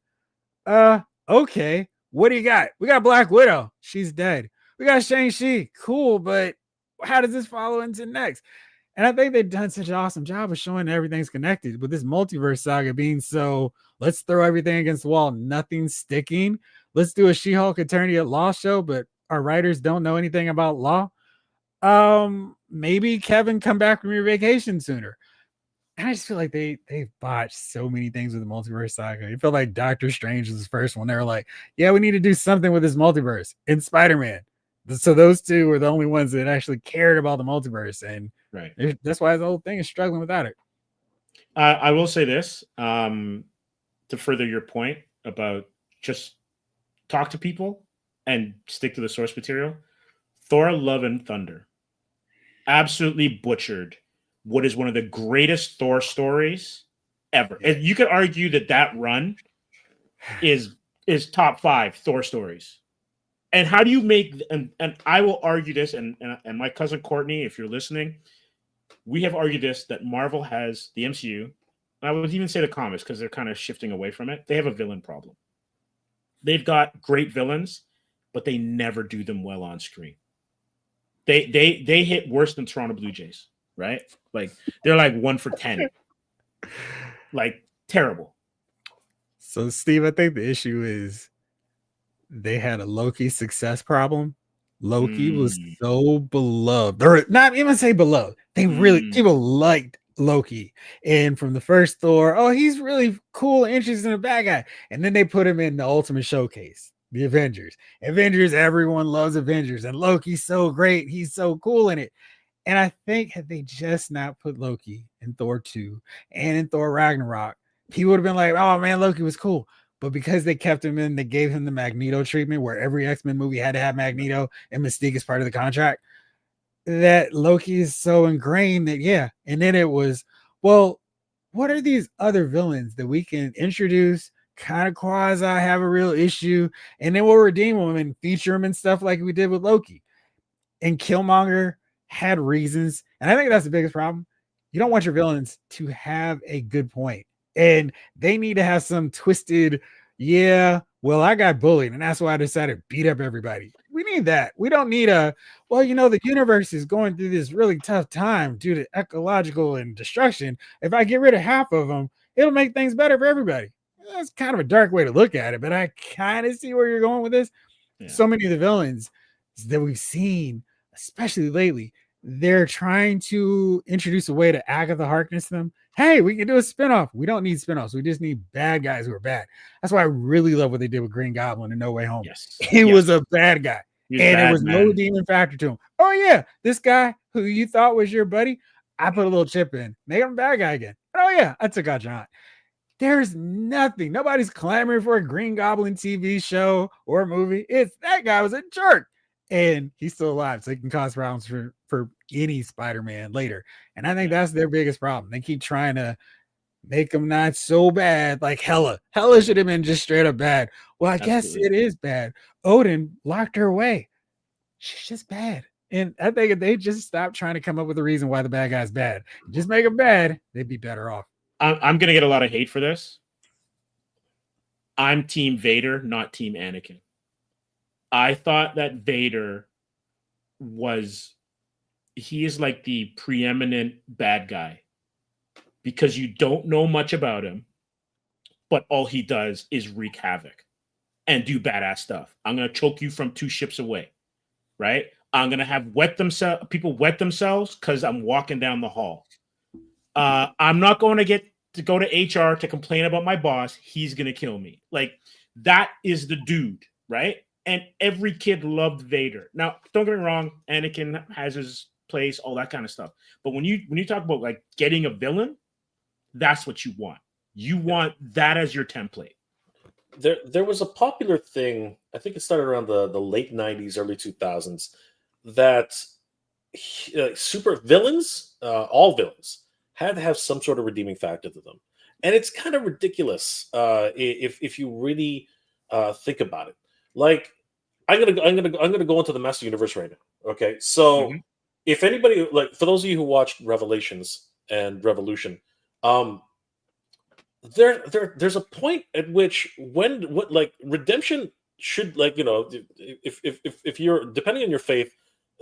Okay. What do you got? We got Black Widow. She's dead. We got Shang-Chi. Cool, but how does this follow into next? And I think they've done such an awesome job of showing everything's connected with this Multiverse Saga being so, let's throw everything against the wall. Nothing's sticking. Let's do a She-Hulk Attorney at Law show, but our writers don't know anything about law. Maybe Kevin come back from your vacation sooner. And I just feel like they've botched so many things with the Multiverse Saga. It felt like Doctor Strange was the first one. They were like, yeah, we need to do something with this multiverse. In Spider-Man. So those two were the only ones that actually cared about the multiverse. And that's why the whole thing is struggling without it. I will say this to further your point about just talk to people and stick to the source material. Thor: Love and Thunder absolutely butchered what is one of the greatest Thor stories ever. And you could argue that run is top 5 Thor stories. And how do you make and I will argue this, and my cousin Courtney, if you're listening, we have argued this, that Marvel has the MCU I would even say the comics because they're kind of shifting away from it. They have a villain problem. They've got great villains, but they never do them well on screen. They hit worse than Toronto Blue Jays, right? Like they're like 1 for 10, like terrible. So, Steve, I think the issue is they had a Loki success problem. Loki was so beloved, or not even say beloved. They really people liked Loki, and from the first Thor, oh, he's really cool, interested in a bad guy, and then they put him in the Ultimate Showcase, the Avengers. Avengers, everyone loves Avengers, and Loki's so great, he's so cool in it. And I think had they just not put Loki in Thor 2 and in Thor Ragnarok, people would have been like, oh man, Loki was cool. But because they kept him in, they gave him the Magneto treatment where every X-Men movie had to have Magneto and Mystique as part of the contract, that Loki is so ingrained that, yeah. And then it was, well, what are these other villains that we can introduce, kind of quasi have a real issue, and then we'll redeem them and feature them and stuff like we did with Loki. And Killmonger had reasons. And I think that's the biggest problem. You don't want your villains to have a good point. And they need to have some twisted, yeah, well, I got bullied, and that's why I decided to beat up everybody. We need that. We don't need a, well, you know, the universe is going through this really tough time due to ecological and destruction. If I get rid of half of them, it'll make things better for everybody. That's kind of a dark way to look at it, but I kind of see where you're going with this. Yeah. So many of the villains that we've seen, especially lately, they're trying to introduce a way to Agatha Harkness them. Hey, we can do a spinoff. We don't need spinoffs. We just need bad guys who are bad. That's why I really love what they did with Green Goblin in No Way Home. Yes. He was a bad guy. And there was no demon factor to him. Oh, yeah. This guy who you thought was your buddy, I put a little chip in. Made him a bad guy again. Oh, yeah. I took out John. There's nothing. Nobody's clamoring for a Green Goblin TV show or movie. It's that guy was a jerk. And he's still alive, so he can cause problems for any Spider-Man later. And I think that's their biggest problem. They keep trying to make him not so bad, like Hela. Hela should have been just straight up bad. Well, I guess it is bad. Odin locked her away. She's just bad. And I think if they just stop trying to come up with a reason why the bad guy's bad, just make him bad, they'd be better off. I'm going to get a lot of hate for this. I'm Team Vader, not Team Anakin. I thought that Vader he is like the preeminent bad guy because you don't know much about him, but all he does is wreak havoc and do badass stuff. I'm going to choke you from 2 ships away, right? I'm going to have people wet themselves because I'm walking down the hall. I'm not going to go to HR to complain about my boss. He's going to kill me. Like, that is the dude, right? And every kid loved Vader. Now, don't get me wrong, Anakin has his place, all that kind of stuff. But when you talk about like getting a villain, that's what you want. You want that as your template. There was a popular thing, I think it started around the late 90s, early 2000s, that super villains, all villains, had to have some sort of redeeming factor to them. And it's kind of ridiculous if you really think about it. Like, I'm gonna go into the Master Universe right now. Okay, so if anybody, like, for those of you who watched Revelations and Revolution, there's a point at which redemption should, like, you know, if you're depending on your faith,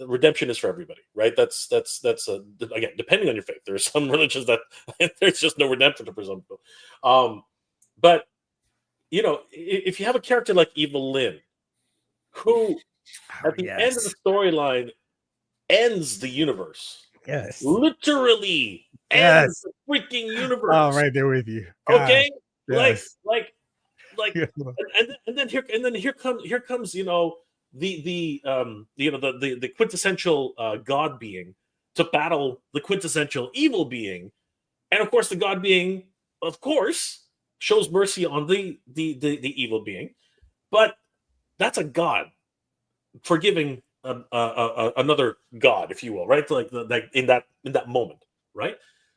redemption is for everybody, right? That's again, depending on your faith. There are some religions that there's just no redemption for some people. But you know, if you have a character like Evelyn, who at the end of the storyline ends the universe, literally ends the freaking universe. Oh, right there with you. God. Okay, yes. like, and then here comes you know the quintessential God being to battle the quintessential evil being, and of course the God being, of course, shows mercy on the evil being, but that's a God forgiving another God, if you will, right? Like in that moment, right?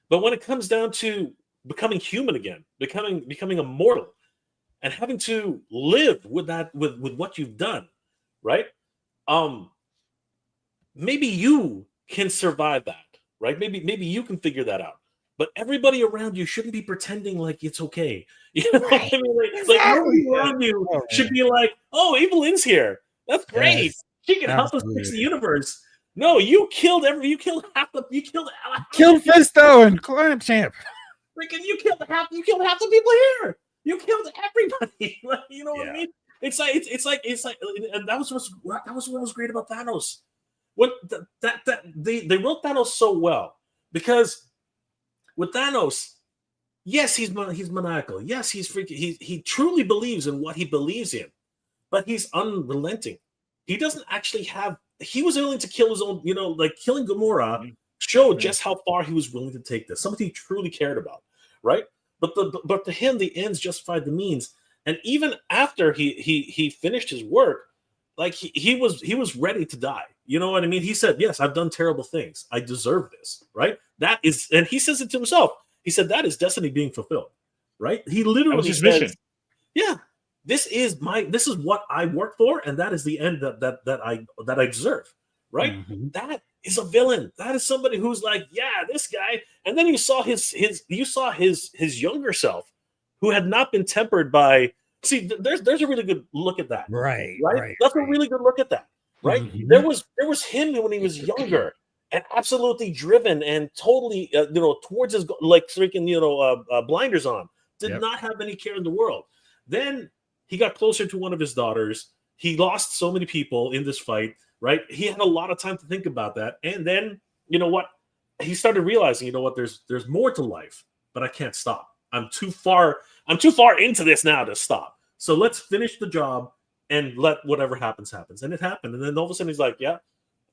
But when it comes down to becoming human again, becoming immortal, and having to live with that with what you've done, right? Maybe you can survive that, right? Maybe you can figure that out. but everybody around you shouldn't be pretending like it's okay. You know what I mean? Like nobody around you should be like, "Oh, Evelyn's here. That's great. Yes, She can help us fix the absolutely. universe." No, you killed Killed Fisto and Clamp Champ. freaking you killed half the people here. You killed everybody. Like, you know what I mean? It's like and that was what was great about Thanos. What they wrote Thanos so well, because with Thanos, yes, he's maniacal. Yes, he's freaking. He truly believes in what he believes in, but he's unrelenting. He doesn't actually have. He was willing to kill his own. You know, like killing Gamora showed just how far he was willing to take this. Something he truly cared about, right? But to him, the ends justified the means. And even after he finished his work, like he was ready to die. You know what I mean? He said, "Yes, I've done terrible things. I deserve this." Right? That is, and he says it to himself. He said that is destiny being fulfilled. Right? He literally says, mission. "Yeah, this is what I work for, and that is the end that I deserve." Right? Mm-hmm. That is a villain. That is somebody who's like, "Yeah, this guy." And then you saw his younger self, who had not been tempered by. See, there's a really good look at that. Right. That's a really good look at that. Right. Mm-hmm. There was him when he was younger and absolutely driven and totally towards his like freaking blinders on. Did not have any care in the world. Then he got closer to one of his daughters. He lost so many people in this fight. Right. He had a lot of time to think about that. And then you know what? He started realizing, you know what? There's more to life, but I can't stop. I'm too far into this now to stop. So let's finish the job and let whatever happens. And it happened. And then all of a sudden he's like, yeah,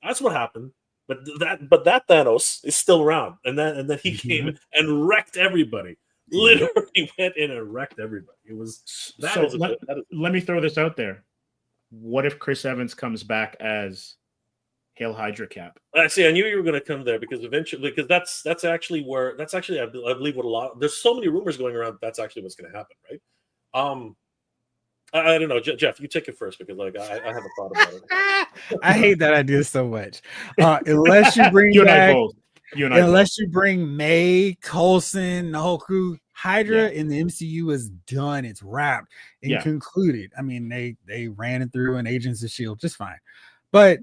that's what happened. But that Thanos is still around. And then he came and wrecked everybody. Literally went in and wrecked everybody. It was let me throw this out there. What if Chris Evans comes back as Hail Hydra Cap? I see. I knew you were going to come there because that's actually I believe what there's so many rumors going around. That's actually what's going to happen, right? I don't know, Jeff. You take it first because like I haven't thought about it. I hate that idea so much. Unless you bring you bring May, Coulson, the whole crew. Hydra in the MCU is done. It's wrapped and concluded. I mean, they ran it through in Agents of S.H.I.E.L.D. just fine, but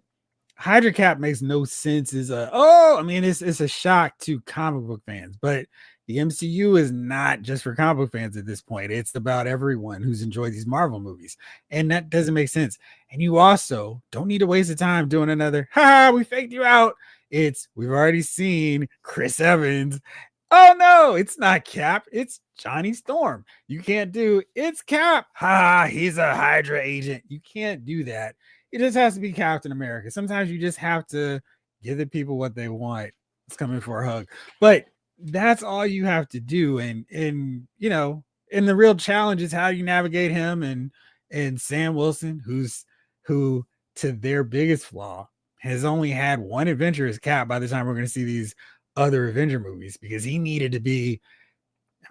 Hydra Cap makes no sense. It's a shock to comic book fans, but the MCU is not just for comic book fans at this point. It's about everyone who's enjoyed these Marvel movies, and that doesn't make sense. And you also don't need to waste the time doing another, we faked you out. We've already seen Chris Evans. Oh no, it's not Cap, it's Johnny Storm. You can't do it's Cap. He's a Hydra agent. You can't do that. It just has to be Captain America. Sometimes you just have to give the people what they want. It's coming for a hug. But that's all you have to do. And the real challenge is how you navigate him and Sam Wilson, who to their biggest flaw has only had one adventure as Cap by the time we're going to see these other Avenger movies, because he needed to be,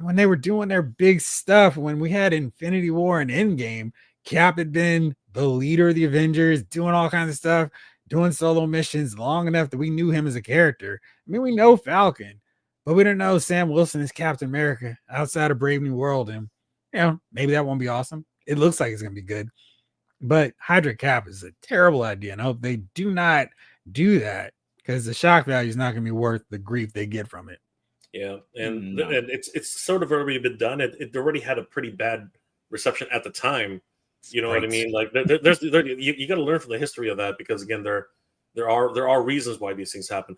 when they were doing their big stuff, when we had Infinity War and Endgame, Cap had been the leader of the Avengers, doing all kinds of stuff, doing solo missions long enough that we knew him as a character. I mean, we know Falcon, but we don't know Sam Wilson as Captain America outside of Brave New World. And maybe that won't be awesome. It looks like it's gonna be good, but Hydra Cap is a terrible idea, and I hope they do not do that, because the shock value is not going to be worth the grief they get from it. Yeah, and it's sort of already been done. It already had a pretty bad reception at the time. You know what I mean? Like you got to learn from the history of that, because again, there are reasons why these things happen.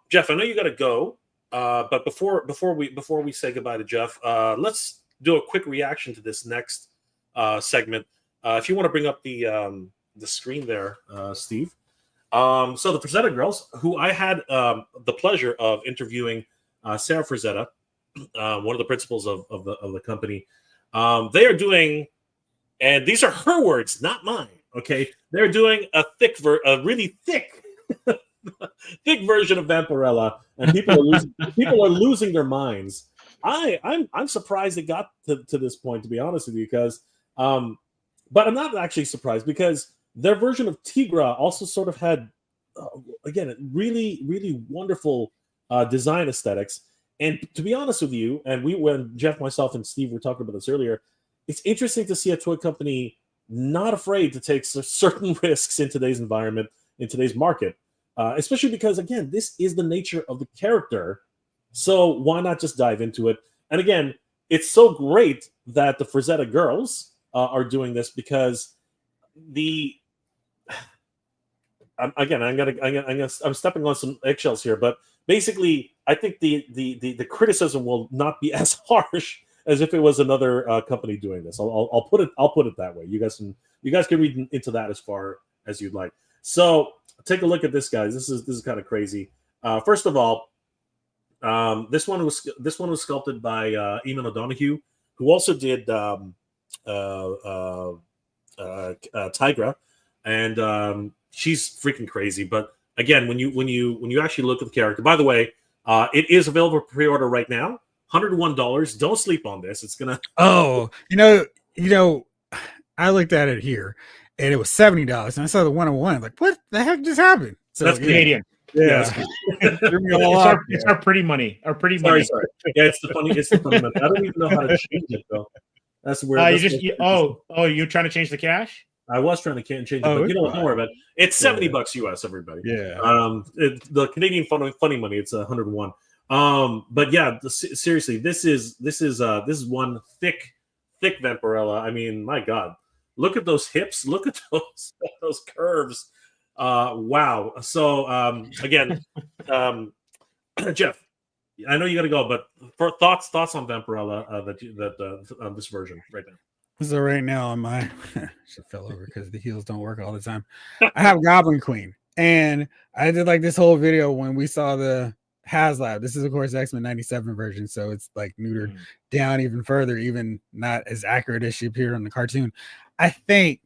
Jeff, I know you got to go, but before we say goodbye to Jeff, let's do a quick reaction to this next segment. If you want to bring up the screen there, Steve. So the Frazetta girls, who I had the pleasure of interviewing, Sarah Frazetta, one of the principals of the company, they are doing, and these are her words, not mine. Okay, they're doing a really thick version of Vampirella, and people are losing their minds. I'm surprised it got to this point, to be honest with you, because but I'm not actually surprised, because their version of Tigra also sort of had, again, really, really wonderful design aesthetics. And to be honest with you, and when Jeff, myself, and Steve were talking about this earlier, it's interesting to see a toy company not afraid to take certain risks in today's environment, in today's market, especially because, again, this is the nature of the character. So why not just dive into it? And again, it's so great that the Frazetta girls are doing this because I'm stepping on some eggshells here, but basically, I think the criticism will not be as harsh as if it was another company doing this. I'll put it that way. You guys can read into that as far as you'd like. So take a look at this, guys. This is kind of crazy. First of all, this one was sculpted by Eamon O'Donoghue, who also did Tigra, and she's freaking crazy. But again, when you actually look at the character, by the way, it is available for pre-order right now. $101. Don't sleep on this. It's gonna. Oh, I looked at it here, and it was $70, and I saw the 101. I'm like, what the heck just happened? So that's Canadian. Yeah, it's our pretty money. Our pretty money. Sorry. Yeah, it's the funny money. I don't even know how to change it though. That's weird. You're trying to change the cash? I was trying to change it, but you know what? Don't worry about it. It's $70 US, everybody. Yeah. The Canadian funny money, it's 101. But yeah, seriously, this is one thick Vampirella. I mean, my God, look at those hips, look at those curves. Wow. So again, Jeff, I know you got to go, but for thoughts on Vampirella, this version right now. So right now on my should fell over because the heels don't work all the time. I have Goblin Queen, and I did like this whole video when we saw the HasLab. This is of course X-Men 97 version, so it's like neutered down even further, even not as accurate as she appeared on the cartoon. I think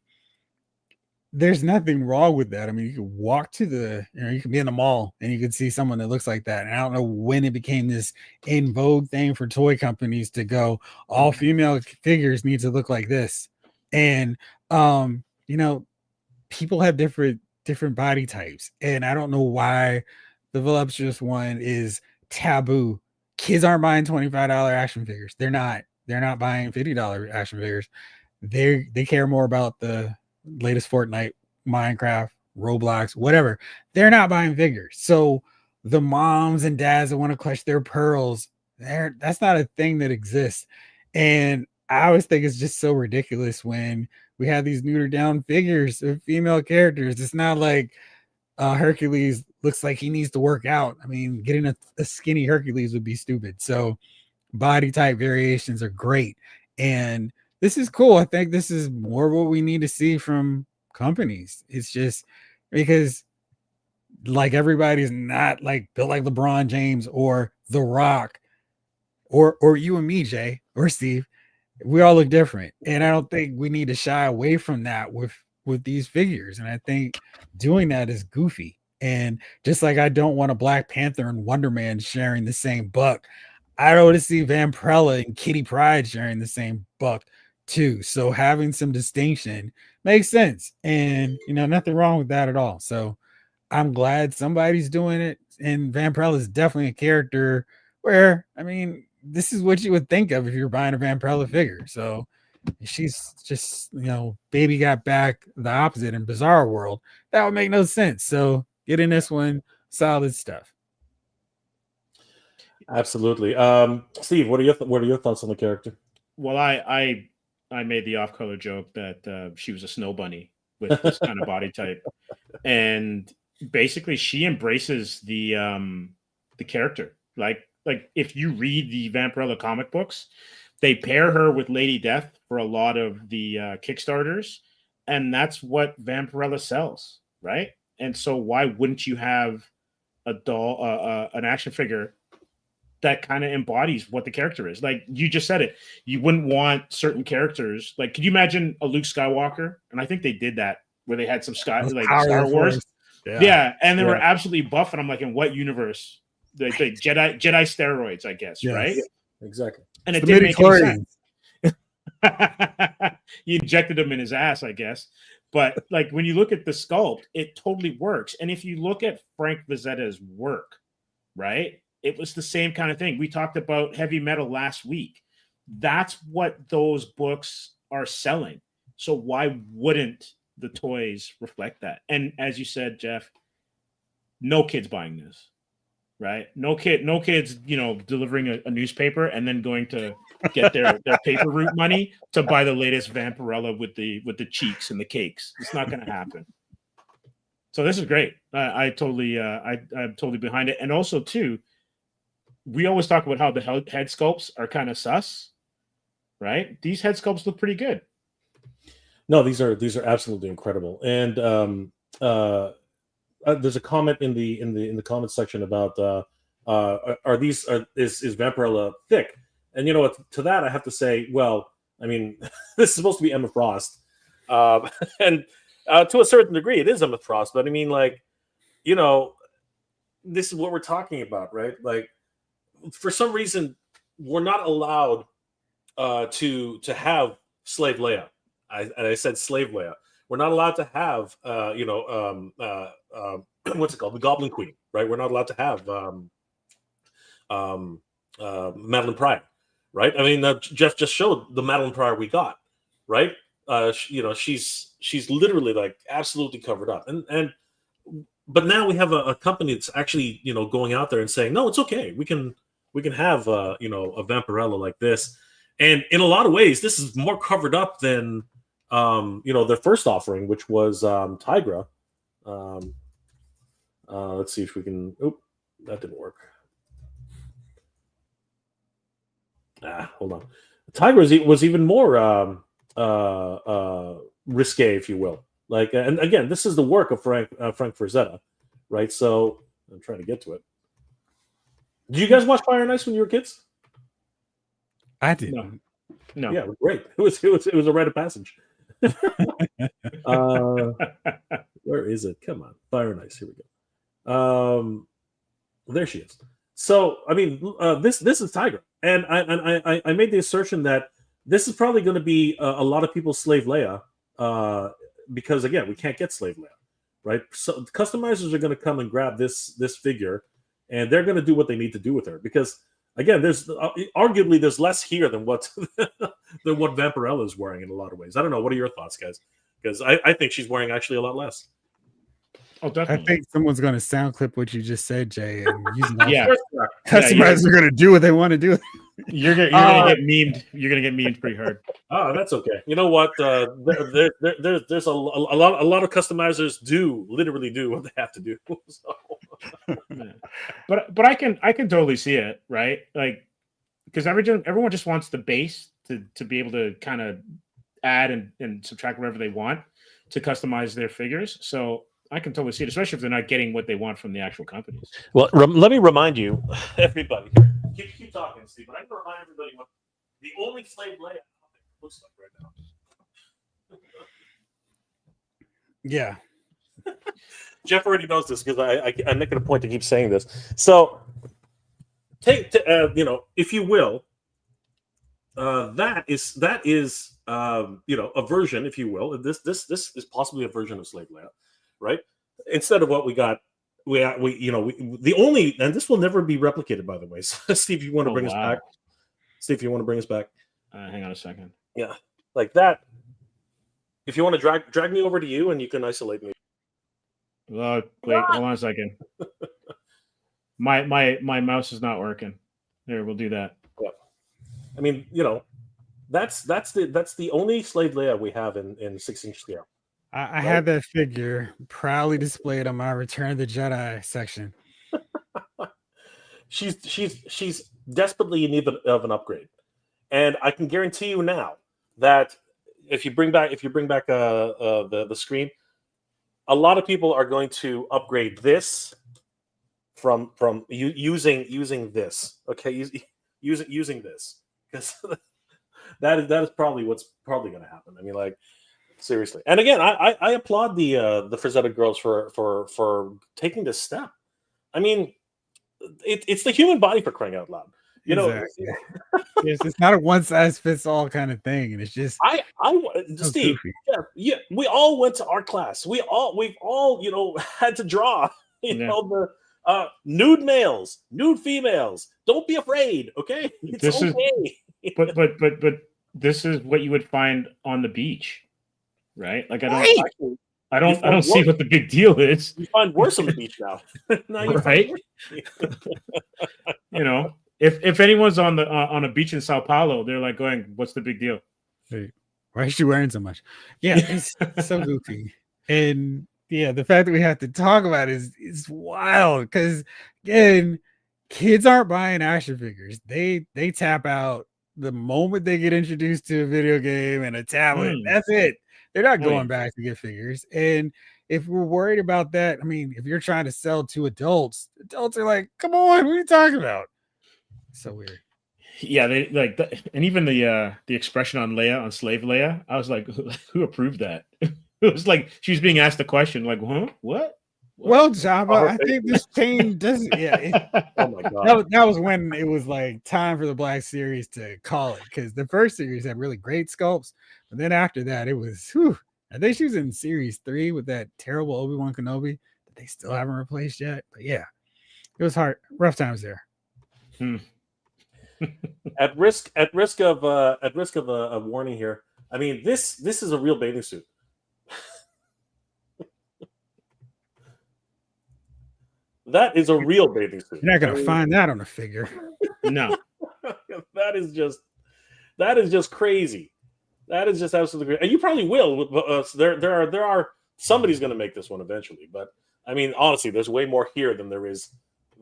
there's nothing wrong with that. I mean, you can walk to you can be in the mall and you can see someone that looks like that. And I don't know when it became this in vogue thing for toy companies to go, all female figures need to look like this. And, people have different body types. And I don't know why the voluptuous one is taboo. Kids aren't buying $25 action figures. They're not buying $50 action figures. They care more about the latest Fortnite, Minecraft, Roblox, whatever. They're not buying figures. So the moms and dads that want to clutch their pearls, that's not a thing that exists. And I always think it's just so ridiculous when we have these neutered down figures of female characters. It's not like Hercules looks like he needs to work out. I mean, getting a skinny Hercules would be stupid. So body type variations are great. And this is cool. I think this is more what we need to see from companies. It's just because like everybody's not like built like LeBron James or The Rock or you and me, Jay, or Steve. We all look different. And I don't think we need to shy away from that with these figures. And I think doing that is goofy. And just like I don't want a Black Panther and Wonder Man sharing the same buck, I don't want to see Vampirella and Kitty Pryde sharing the same buck too. So having some distinction makes sense, and nothing wrong with that at all. So I'm glad somebody's doing it, and Vampirella is definitely a character where, I mean, this is what you would think of if you're buying a Vampirella figure. So she's just, baby got back the opposite in Bizarre World. That would make no sense. So getting this one, solid stuff. Absolutely. Steve, what are your thoughts on the character? Well, I made the off-color joke that she was a snow bunny with this kind of body type, and basically she embraces the character. Like if you read the Vampirella comic books, they pair her with Lady Death for a lot of the Kickstarters, and that's what Vampirella sells, right? And so why wouldn't you have a doll, an action figure that kind of embodies what the character is? Like you just said it, you wouldn't want certain characters. Like, could you imagine a Luke Skywalker? And I think they did that where they had some Star Wars. Yeah. And they were absolutely buff. And I'm like, in what universe? The Jedi steroids, I guess, right? Yeah, exactly. And it didn't make any sense. He injected him in his ass, I guess. But like when you look at the sculpt, it totally works. And if you look at Frank Vazetta's work, right? it was the same kind of thing. We talked about heavy metal last week. That's what those books are selling. So why wouldn't the toys reflect that? And as you said, Jeff, no kids buying this, right? No kids, delivering a newspaper and then going to get their paper route money to buy the latest Vampirella with the cheeks and the cakes. It's not going to happen. So this is great. I'm totally behind it. And also too, we always talk about how the head sculpts are kind of sus, right? These head sculpts look pretty good. No, these are absolutely incredible. And there's a comment in the comment section about is Vampirella thick? And you know what? To that, I have to say, well, I mean, this is supposed to be Emma Frost, and to a certain degree, it is Emma Frost. But I mean, like, this is what we're talking about, right? Like, for some reason, we're not allowed to have Slave Leia. I said Slave Leia. We're not allowed to have, what's it called? The Goblin Queen, right? We're not allowed to have Madeline Pryor, right? I mean, Jeff just showed the Madeline Pryor we got, right? She's literally like absolutely covered up, but now we have a company that's actually going out there and saying, no, it's okay. We can have a Vampirella like this, and in a lot of ways, this is more covered up than their first offering, which was Tigra. Let's see if we can. Oh, that didn't work. Hold on. Tigra was even more risque, if you will. Like, and again, this is the work of Frank Frazetta, right? So I'm trying to get to it. Did you guys watch Fire and Ice when you were kids? I did. No. Yeah, great. It was a rite of passage. Where is it? Come on, Fire and Ice. Here we go. There she is. So I mean, this is Tigra, and I made the assertion that this is probably going to be a lot of people's Slave Leia, because again, we can't get Slave Leia, right? So customizers are going to come and grab this figure, and they're going to do what they need to do with her, because again, there's arguably there's less here than what Vampirella is wearing in a lot of ways. I don't know. What are your thoughts, guys? Because I think she's wearing actually a lot less. Oh, definitely. I think someone's going to sound clip what you just said, Jay, and use that. Yeah. Customers are going to do what they want to do. You're gonna get memed. You're gonna get memed pretty hard. Oh, that's okay. You know what? There's a lot of customizers literally do what they have to do. So. But I can totally see it, right? Like, because everyone just wants the base to be able to kind of add and subtract whatever they want to customize their figures. So I can totally see it, especially if they're not getting what they want from the actual companies. Well, let me remind you, everybody. Keep talking, Steve. But I can remind everybody what the only Slave Leia looks like right now. Yeah. Jeff already knows this because I'm making a point to keep saying this. So, if you will, that is a version, if you will. This is possibly a version of Slave Leia, right? Instead of what we got. The only, and this will never be replicated, by the way. So, Steve, you want to bring us back? Steve, you want to bring us back? Hang on a second. Yeah, like that. If you want to drag me over to you, and you can isolate me. Wait, hold on a second. My mouse is not working. There, we'll do that. Yeah, I mean, that's the only Slave Leia we have in 6-inch scale. I had that figure proudly displayed on my Return of the Jedi section. She's desperately in need of an upgrade, and I can guarantee you now that if you bring back the screen, a lot of people are going to upgrade this from using this. Okay, using this, because that is probably what's probably going to happen. I mean, like. Seriously, and again, I applaud the Frazetta girls for taking this step. I mean, it's the human body, for crying out loud. Exactly. It's not a one size fits all kind of thing, and it's just Steve, yeah, we all went to art class. We've all had to draw, the Nude males, nude females. Don't be afraid, okay? It's This is- okay. But this is what you would find on the beach, right? Like Actually, I don't see what the big deal is. you find worse on the beach now. Now you Right? find You know, if anyone's on a beach in Sao Paulo, they're like going, "What's the big deal?" Hey, why is she wearing so much? Yeah, it's so goofy. And yeah, the fact that we have to talk about it is wild because again, kids aren't buying action figures. They tap out the moment they get introduced to a video game and a tablet. That's it. They're not going back to get figures. And if we're worried about that, I mean, if you're trying to sell to adults are like, come on, what are you talking about? So weird. Yeah, they like that, and even the expression on Leia, on Slave Leia, I was like, who approved that? It was like she was being asked a question, like, huh? What? Well, Java, I think this change doesn't. Yeah, oh my god, that was when it was like time for the Black Series to call it because the first series had really great sculpts, but then after that, it was. Whew, I think she was in Series 3 with that terrible Obi-Wan Kenobi that they still haven't replaced yet. But yeah, it was hard, rough times there. at risk of a warning here. I mean, this is a real bathing suit. That is a real bathing suit. You're not gonna find that on a figure. No. that is just crazy. That is just absolutely great. And you probably will. There are somebody's going to make this one eventually. But I mean, honestly, there's way more here than there is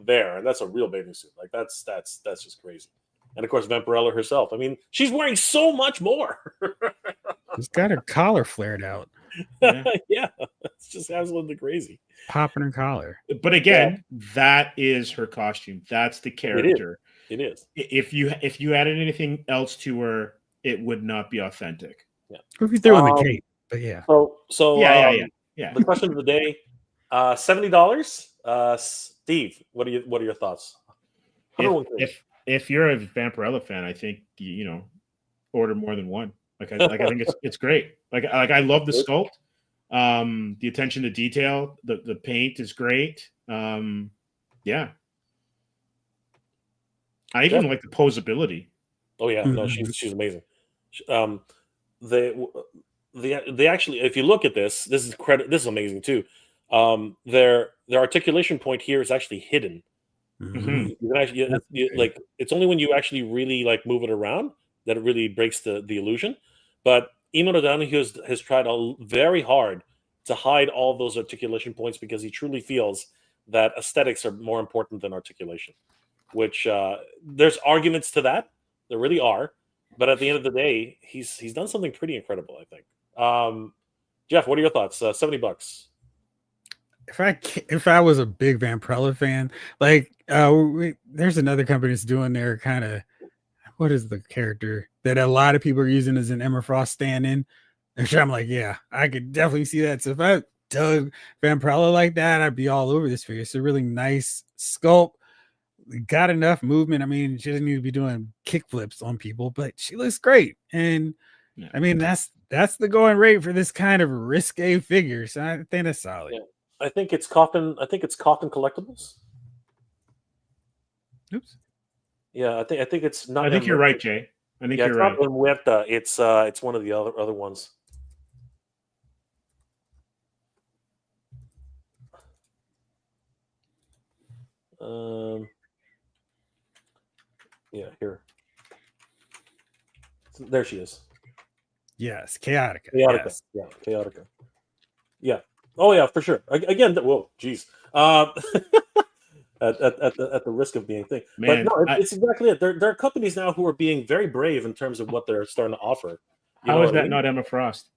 there, and that's a real bathing suit. Like that's just crazy. And of course, Vampirella herself. I mean, she's wearing so much more. She's got her collar flared out. Yeah, it's just absolutely crazy. Popping her collar. But again, that is her costume. That's the character. It is. If you added anything else to her, it would not be authentic. Yeah. If you threw in the cape, but yeah. So yeah. The question of the day: $70. Steve, what are your thoughts? If you're a Vampirella fan, I think order more than one. I think it's great. Like I love the sculpt, the attention to detail, the paint is great. Yeah, I even like the posability. Oh yeah, no, she's amazing. They actually, if you look at this is amazing too. Their articulation point here is actually hidden. Mm-hmm. You can actually like it's only when you actually really like move it around that it really breaks the illusion. But Eamon O'Donoghue has tried very hard to hide all those articulation points because he truly feels that aesthetics are more important than articulation. Which there's arguments to that. There really are. But at the end of the day, he's done something pretty incredible, I think. Jeff, what are your thoughts? $70. If I was a big Vampirella fan, like there's another company that's doing their kind of what is the character that a lot of people are using as an Emma Frost stand-in. And I'm like, yeah, I could definitely see that. So if I dug Vampirella like that, I'd be all over this figure. It's a really nice sculpt. Got enough movement. I mean, she doesn't need to be doing kick flips on people, but she looks great. And yeah. I mean, that's the going rate for this kind of risque figure. So I think that's solid. Yeah. I think it's Coffin Collectibles. Oops. Yeah, I think it's not. I think you're right, Jay. I think you're right. Muerta. It's one of the other ones. Yeah, here. There she is. Yes, Chaotica. Yes. Yeah, Chaotica. Yeah. Oh yeah, for sure. Again, whoa, geez. At the risk of being thing, man, but no, it's exactly it. There are companies now who are being very brave in terms of what they're starting to offer. How is that not Emma Frost?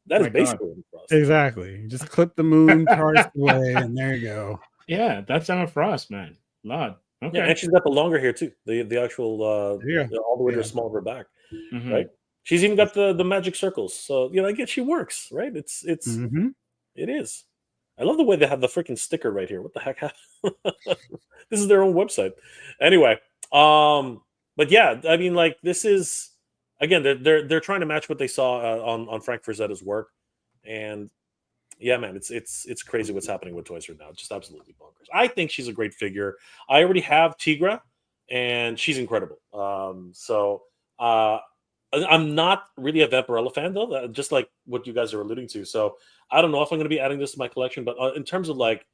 That is basically Emma Frost. Exactly. Just clip the moon, charge away, and there you go. Yeah, that's Emma Frost, man. Lord. Okay. Yeah, and she's got the longer hair too. The actual all the way to the small of her back, right? She's even got the magic circles. So I guess she works, right? It is. I love the way they have the freaking sticker right here. What the heck? This is their own website. Anyway, but yeah, I mean, like this is again, they're trying to match what they saw on Frank Frazetta's work, and Yeah, man, it's crazy what's happening with toys right now. Just absolutely bonkers. I think she's a great figure. I already have Tigra, and she's incredible. I'm not really a Vampirella fan though, just like what you guys are alluding to. So I don't know if I'm going to be adding this to my collection, but in terms of like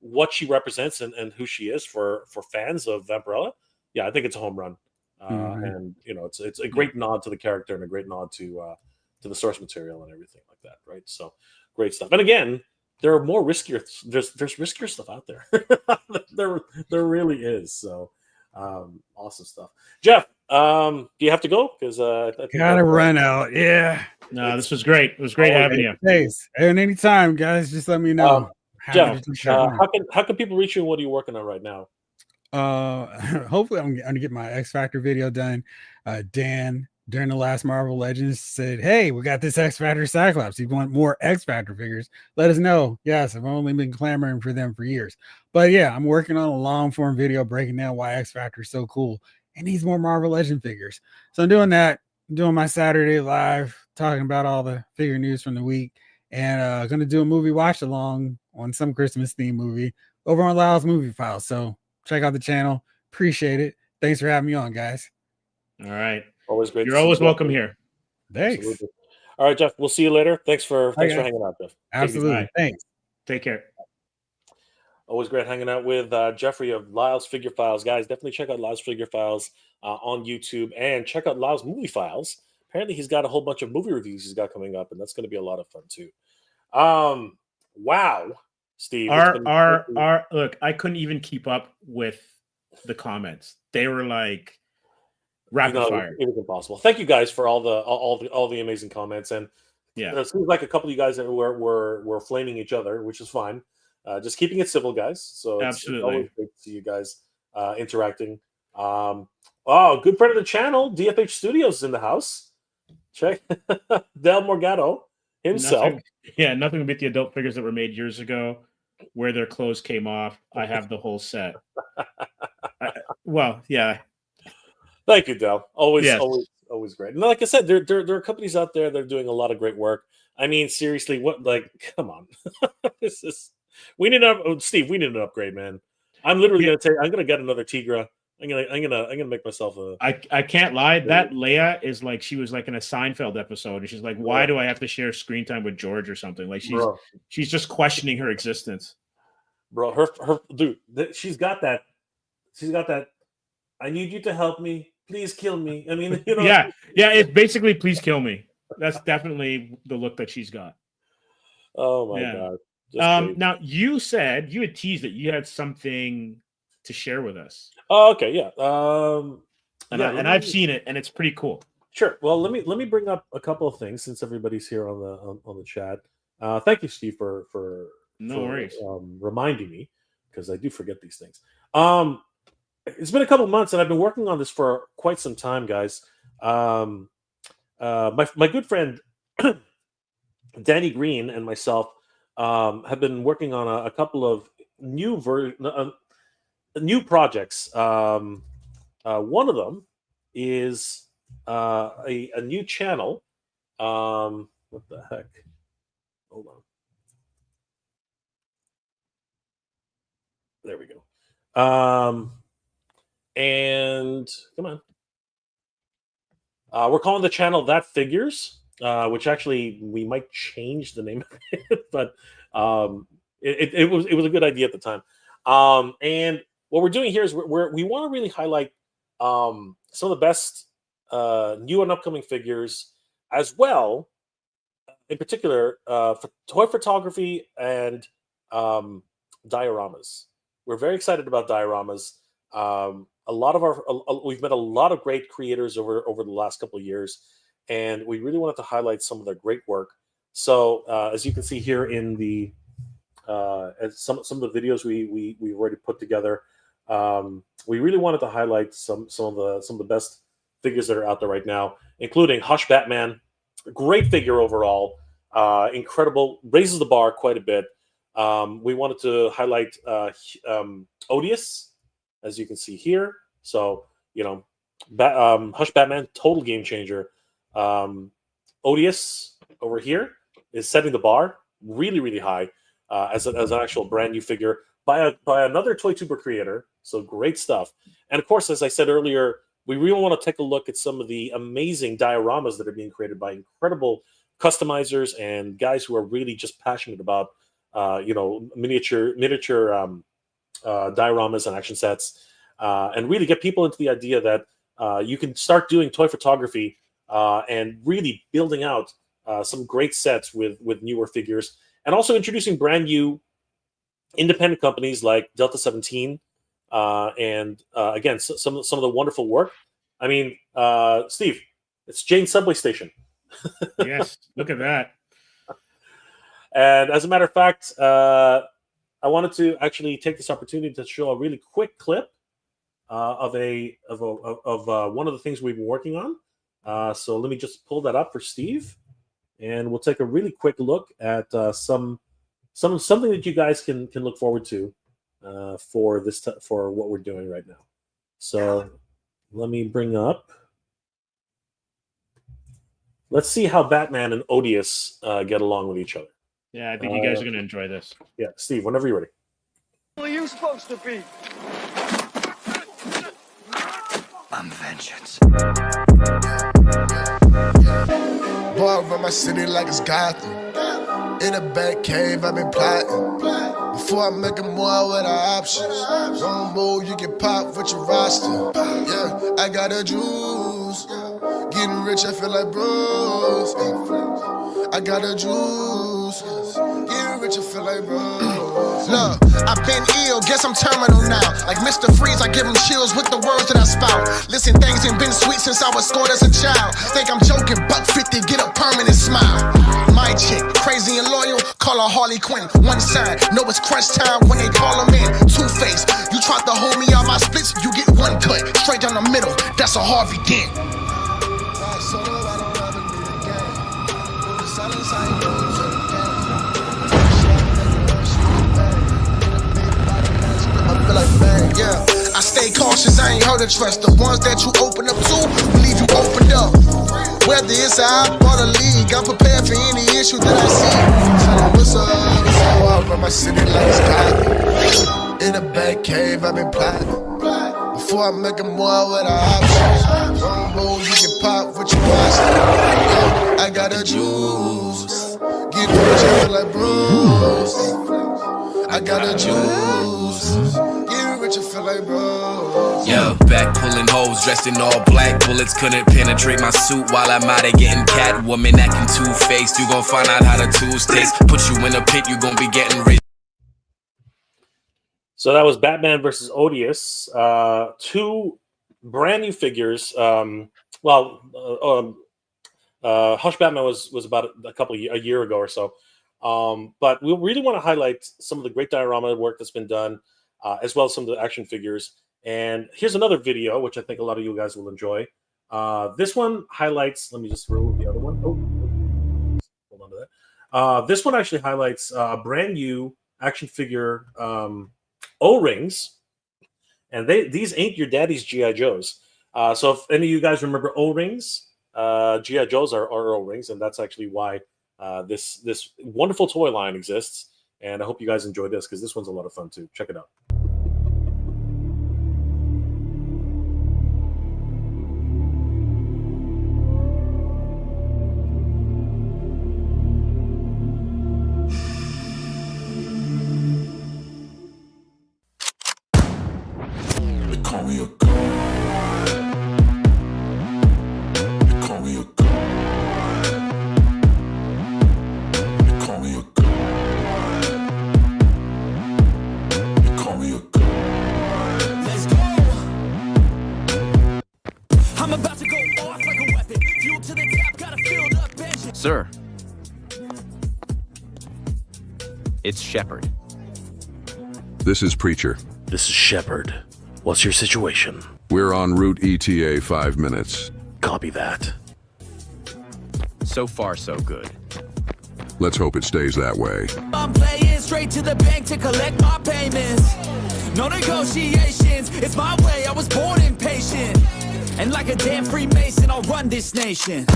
what she represents and who she is for fans of Vampirella, yeah, I think it's a home run. And it's a great nod to the character and a great nod to the source material and everything like that, right? So great stuff. And again, there are more riskier. There's riskier stuff out there. there really is. So awesome stuff. Jeff, do you have to go? Because gotta run out. Yeah. No, this was great. It was great having you. Thanks. And anytime, guys, just let me know. Jeff, how can people reach you? And what are you working on right now? Hopefully I'm gonna get my X Factor video done. Dan during the last Marvel Legends said, "Hey, we got this X Factor Cyclops. If you want more X Factor figures, let us know." Yes, I've only been clamoring for them for years, but yeah, I'm working on a long form video breaking down why X Factor is so cool and needs more Marvel Legend figures. So I'm doing that. I'm doing my Saturday live, talking about all the figure news from the week, and gonna do a movie watch along on some Christmas theme movie over on Lyle's Movie Files. So check out the channel. Appreciate it. Thanks for having me on, guys. All right. Always great. You're always welcome here. Thanks. Absolutely. All right, Jeff. We'll see you later. Thanks for hanging out, Jeff. Absolutely. Thanks. Take care. Always great hanging out with Jeffrey of Lyle's Figure Files. Guys, definitely check out Lyle's Figure Files on YouTube and check out Lyle's Movie Files. Apparently, he's got a whole bunch of movie reviews he's got coming up, and that's going to be a lot of fun too. Wow, Steve. Look, I couldn't even keep up with the comments. They were like rapid fire. It was impossible. Thank you guys for all the amazing comments, and yeah, it seems like a couple of you guys were flaming each other, which is fine. Just keeping it civil, guys. So it's always great to see you guys interacting. Good friend of the channel, DFH Studios is in the house. Check Del Morgado himself. Nothing to beat the adult figures that were made years ago, where their clothes came off. I have the whole set. Yeah. Thank you, Del. Always great. And like I said, there are companies out there that are doing a lot of great work. I mean, seriously, come on. We need Steve. We need an upgrade, man. I'm literally I'm gonna get another Tigra. I'm gonna make myself a. I can't lie. That Leia is like she was like in a Seinfeld episode, and she's like, "Why do I have to share screen time with George or something?" Like she's just questioning her existence. Bro, her dude, she's got that. I need you to help me. Please kill me. I mean, Yeah. It's basically please kill me. That's definitely the look that she's got. Oh my God. Now you said you had teased that you had something to share with us. Oh, okay, yeah. And I've seen it, and it's pretty cool. Sure. Well, let me bring up a couple of things since everybody's here on the chat. Thank you, Steve, for worries. Reminding me, because I do forget these things. It's been a couple months, and I've been working on this for quite some time, guys. My good friend Danny Green and myself have been working on a couple of new projects. One of them is a new channel. What the heck? Hold on. There we go. And come on. We're calling the channel That Figures, which actually we might change the name of it, but it was a good idea at the time. And what we're doing here is we want to really highlight some of the best new and upcoming figures, as well, in particular, for toy photography and dioramas. We're very excited about dioramas. We've met a lot of great creators over the last couple of years, and we really wanted to highlight some of their great work. So as you can see here in the some of the videos we've already put together, we really wanted to highlight some of the best figures that are out there right now, including Hush Batman, great figure overall, incredible, raises the bar quite a bit. We wanted to highlight Odious, as you can see here. So, Hush Batman, total game changer. Odious over here is setting the bar really, really high as an actual brand new figure by another toy tuber creator. So great stuff. And of course, as I said earlier, we really want to take a look at some of the amazing dioramas that are being created by incredible customizers and guys who are really just passionate about miniature dioramas and action sets, and really get people into the idea that you can start doing toy photography and really building out some great sets with newer figures, and also introducing brand new independent companies like Delta 17 and again some of the wonderful work. I mean, Steve, it's Jane Subway Station. Yes, look at that. And as a matter of fact, I wanted to actually take this opportunity to show a really quick clip of one of the things we've been working on. So let me just pull that up for Steve, and we'll take a really quick look at something that you guys can look forward to for for what we're doing right now. So let me bring up. Let's see how Batman and Odious get along with each other. Yeah, I think you guys are going to enjoy this. Yeah, Steve, whenever you're ready. Who are you supposed to be? I'm vengeance. Boy, I run my city like it's Gotham. In a back cave, I've been plotting. Before I make a move with the options. Wrong move, you get popped with your roster. Yeah, I got the juice. Getting rich, I feel like Bruce. I got the juice. Getting rich, I feel like Bruce. Look, I've been ill, guess I'm terminal now. Like Mr. Freeze, I give him chills with the words that I spout. Listen, things ain't been sweet since I was scored as a child. Think I'm joking, $150, get a permanent smile. My chick, crazy and loyal, call her Harley Quinn. One side, know it's crunch time when they call them in. Two-Face, you tried to hold me on my splits, you get one cut. Straight down the middle, that's a Harvey Dent. Yeah, I stay cautious, I ain't heard of trust. The ones that you open up to, believe you opened up. Whether it's a hop or the league, I'm prepared for any issue that I see. Tell them what's up, I run my city like it's Gotham. In a back cave, I've been plotting. Before I make a move with the options. Wrong move, you get popped with your watch. I got the juice. Get rich, I feel like Bruce. I got the juice. Get rich, I feel like Bruce. Yo, back pulling hoes, dressed in all black. Bullets couldn't penetrate my suit while I'm out of getting Catwoman acting two-faced. You gon' find out how the tools taste. Put you in a pit, you gon' be getting rich. So that was Batman versus Odious. Two brand new figures. Hush Batman was about a year ago or so. But we really want to highlight some of the great diorama work that's been done, as well as some of the action figures. And here's another video, which I think a lot of you guys will enjoy. This one highlights, let me just remove the other one. Oh, hold on to that. This one actually highlights a brand new action figure O-rings. And these ain't your daddy's G.I. Joes. So if any of you guys remember O-rings, G.I. Joes are O-rings, and that's actually why this wonderful toy line exists. And I hope you guys enjoy this, because this one's a lot of fun too. Check it out. Sir, it's Shepard. This is Preacher. This is Shepard. What's your situation? We're en route ETA 5 minutes. Copy that. So far, so good. Let's hope it stays that way. I'm playing straight to the bank to collect my payments. No negotiations, it's my way, I was born impatient. And like a damn Freemason, I'll run this nation.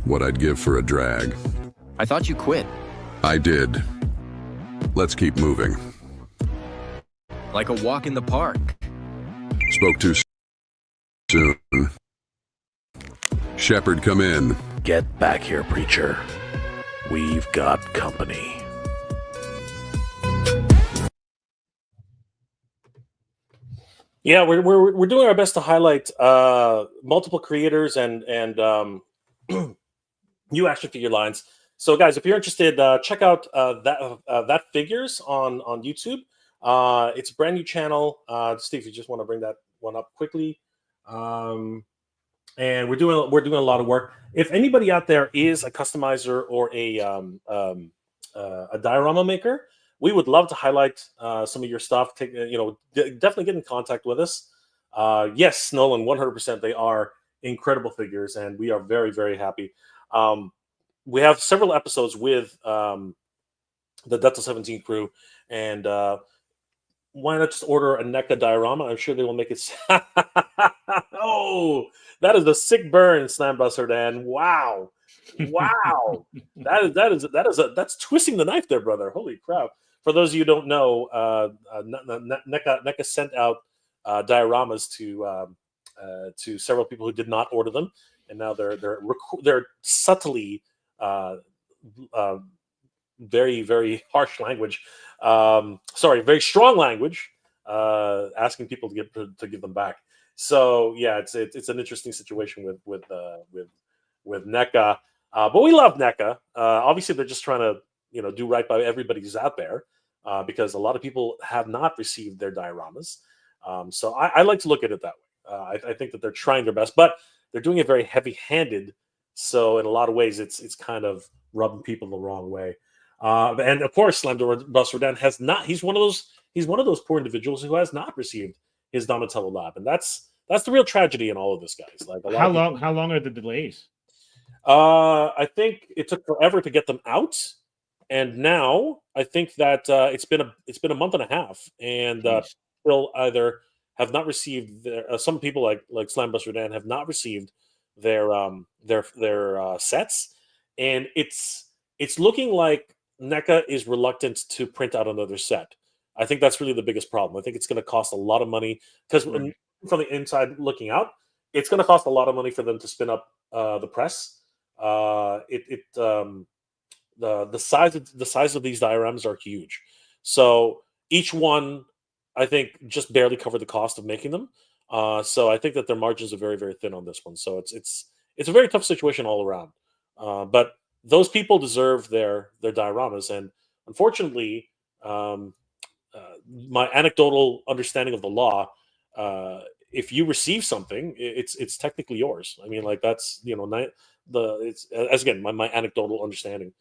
What I'd give for a drag. I thought you quit. I did. Let's keep moving. Like a walk in the park. Spoke too soon. Shepard, come in. Get back here, Preacher. We've got company. Yeah, we're doing our best to highlight multiple creators and new action figure lines. So, guys, if you're interested, check out that figures on YouTube. It's a brand new channel. Steve, you just want to bring that one up quickly. And we're doing a lot of work. If anybody out there is a customizer or a diorama maker, we would love to highlight some of your stuff. Definitely get in contact with us. Yes, Nolan, 100%. They are incredible figures, and we are very, very happy. We have several episodes with the Delta 17 crew, and why not just order a NECA diorama? I'm sure they will make it. Oh, that is a sick burn, Slambuster Dan. Wow, that's twisting the knife there, brother. Holy crap! For those of you who don't know, NECA sent out dioramas to several people who did not order them, and now they're subtly very, very harsh language. Very strong language, asking people to give them back. So yeah, it's an interesting situation with NECA, but we love NECA. Obviously, they're just trying to do right by everybody who's out there, because a lot of people have not received their dioramas. So I like to look at it that way. I think that they're trying their best, but they're doing it very heavy-handed. So in a lot of ways, it's kind of rubbing people the wrong way. And of course, Slambuster Dan has not. He's one of those poor individuals who has not received his Donatello lab, and that's the real tragedy in all of this, guys. Like how long are the delays? I think it took forever to get them out, and now I think that it's been a month and a half, and still either have not received their. Some people like Slambuster Dan have not received their sets, and it's looking like NECA is reluctant to print out another set. I think that's really the biggest problem. I think it's going to cost a lot of money because from the inside looking out, it's going to cost a lot of money for them to spin up the press. The size of these dioramas are huge, so each one I think just barely covered the cost of making them. So I think that their margins are very, very thin on this one. So it's a very tough situation all around. But those people deserve their dioramas, and unfortunately, my anecdotal understanding of the law, if you receive something, it's technically yours. I mean, like that's my anecdotal understanding.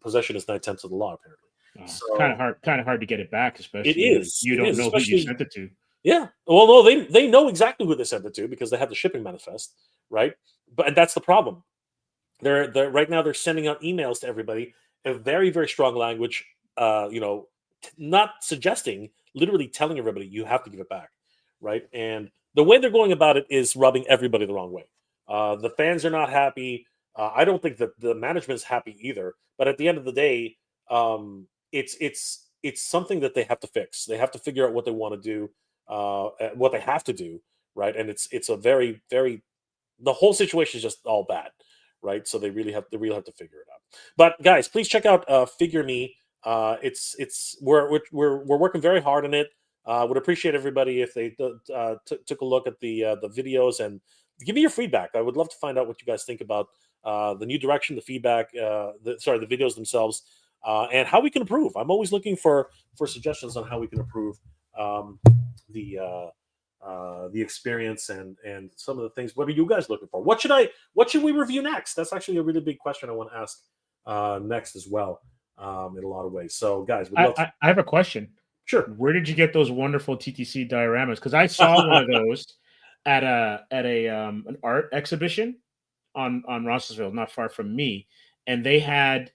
Possession is 9/10 of the law, apparently. So, kind of hard to get it back, especially it is. You don't know who you sent it to. Yeah, well, no, they know exactly who they sent it to because they have the shipping manifest, right? And that's the problem. They're right now they're sending out emails to everybody in very, very strong language. Not suggesting, literally telling everybody you have to give it back, right? And the way they're going about it is rubbing everybody the wrong way. The fans are not happy. I don't think that the management is happy either. But at the end of the day, it's something that they have to fix. They have to figure out what they want to do, what they have to do, right? And it's a very, very the whole situation is just all bad, right? So they really have to figure it out. But guys, please check out Figure Me. We're working very hard on it. Would appreciate everybody if they took a look at the videos and give me your feedback. I would love to find out what you guys think about the new direction, the feedback, the videos themselves, and how we can improve. I'm always looking for suggestions on how we can improve the experience and some of the things. What are you guys looking for? What should we review next? That's actually a really big question I want to ask next as well. In a lot of ways. So, guys, I have a question. Sure. Where did you get those wonderful TTC dioramas? Because I saw one of those at an art exhibition on Rossville, not far from me, and they had,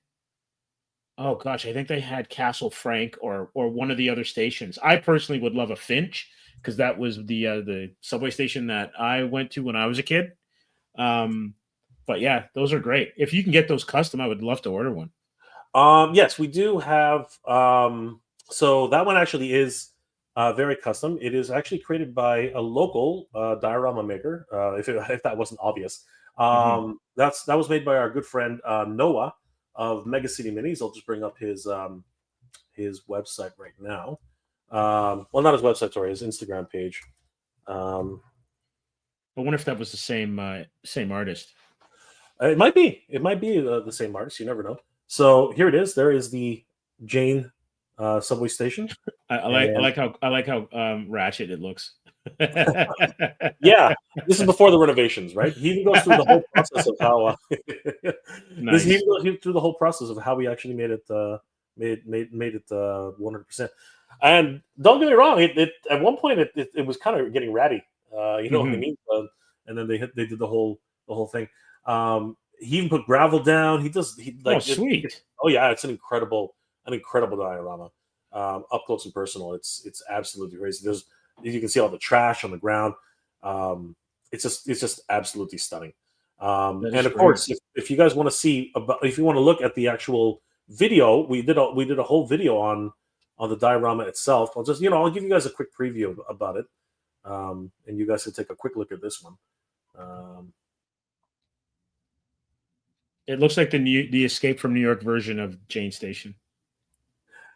oh gosh, I think they had Castle Frank or one of the other stations. I personally would love a Finch because that was the subway station that I went to when I was a kid. But yeah, those are great. If you can get those custom, I would love to order one. Yes, we do have. So that one actually is very custom. It is actually created by a local diorama maker. If that wasn't obvious, that was made by our good friend Noah of Mega City Minis. I'll just bring up his website right now. Well, not his website, sorry, his Instagram page. I wonder if that was the same artist. It might be. It might be the same artist. You never know. So here it is. There is the Jane subway station. I like how ratchet it looks. Yeah, this is before the renovations, right? He even goes through the whole process of how Nice. he goes through the whole process of how we actually made it 100%. And don't get me wrong, it at one point it was kind of getting ratty. You know what I mean? And then they did the whole thing. He even put gravel down. Sweet. Yeah, it's an incredible diorama. Up close and personal. It's absolutely crazy. You can see all the trash on the ground. It's just absolutely stunning. And of course, if you guys want to see if you want to look at the actual video, we did a whole video on the diorama itself. I'll give you guys a quick preview about it, and you guys can take a quick look at this one. It looks like the Escape from New York version of Jane Station.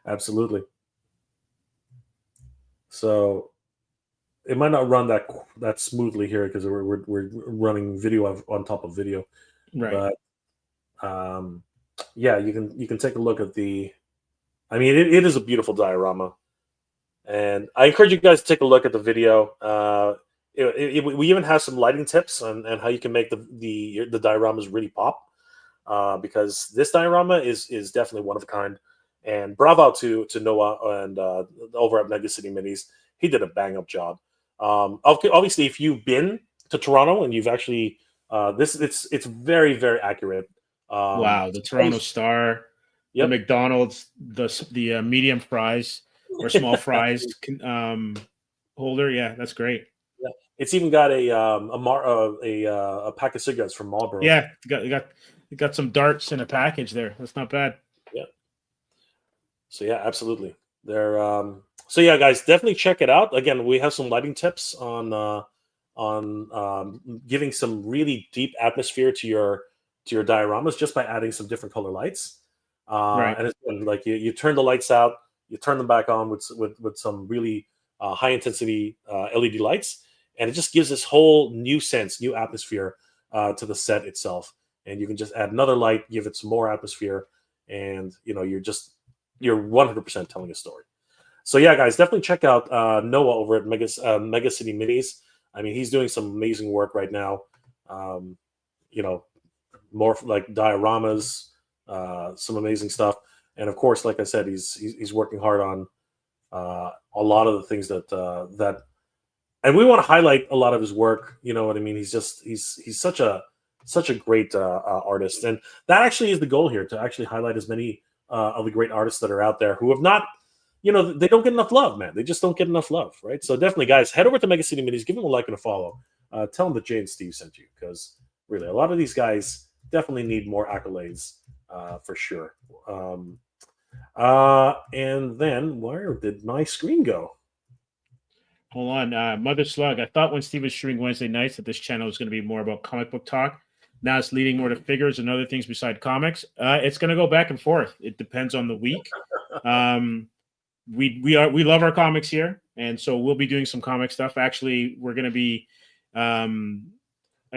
Absolutely. So it might not run that smoothly here because we're running video on top of video, right? But yeah, you can take a look at the. I mean, it is a beautiful diorama, and I encourage you guys to take a look at the video. We even have some lighting tips on how you can make the dioramas really pop, because this diorama is definitely one of a kind. And bravo to Noah and over at Mega City Minis. He did a bang up job. Obviously, if you've been to Toronto and you've actually it's very, very accurate. Wow, the Toronto Star, the McDonald's, the medium fries or small fries holder. Yeah, that's great. Yeah, it's even got a pack of cigarettes from Marlboro. Yeah, you got some darts in a package there. That's not bad. Yeah. So yeah, absolutely. So yeah, guys, definitely check it out. Again, we have some lighting tips on giving some really deep atmosphere to your dioramas just by adding some different color lights. Right. And it's like you turn the lights out, you turn them back on with some really high intensity LED lights, and it just gives this whole new sense, new atmosphere to the set itself. And you can just add another light, give it some more atmosphere, and you're 100% telling a story. So yeah, guys, definitely check out Noah over at Mega City Minis. I mean, he's doing some amazing work right now. More like dioramas, some amazing stuff, and of course, like I said, he's working hard on a lot of the things that, and we want to highlight a lot of his work. You know what I mean? He's such a great artist, and that actually is the goal here, to actually highlight as many of the great artists that are out there who have not, they don't get enough love, man. They just don't get enough love, right? So definitely, guys, head over to Mega City Minis, give them a like and a follow. Tell them that Jay and Steve sent you, because really, a lot of these guys definitely need more accolades for sure. And then where did my screen go? Hold on, Mother Slug. I thought when Steve was streaming Wednesday nights that this channel was going to be more about comic book talk. Now it's leading more to figures and other things beside comics. It's going to go back and forth. It depends on the week. We love our comics here, and so we'll be doing some comic stuff. Actually, we're going to be, I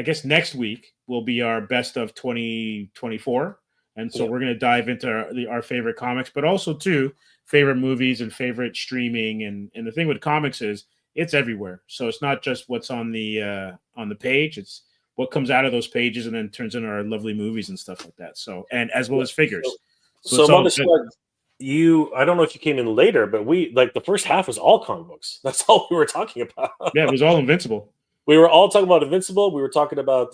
guess next week will be our best of 2024, and so we're going to dive into our favorite comics, but also too favorite movies and favorite streaming. And the thing with comics is it's everywhere, so it's not just what's on the page; it's what comes out of those pages and then turns into our lovely movies and stuff like that. So, and as well as figures. So Mother Slug, I don't know if you came in later, but the first half was all comic books. That's all we were talking about. Yeah, it was all Invincible. We were all talking about Invincible. We were talking about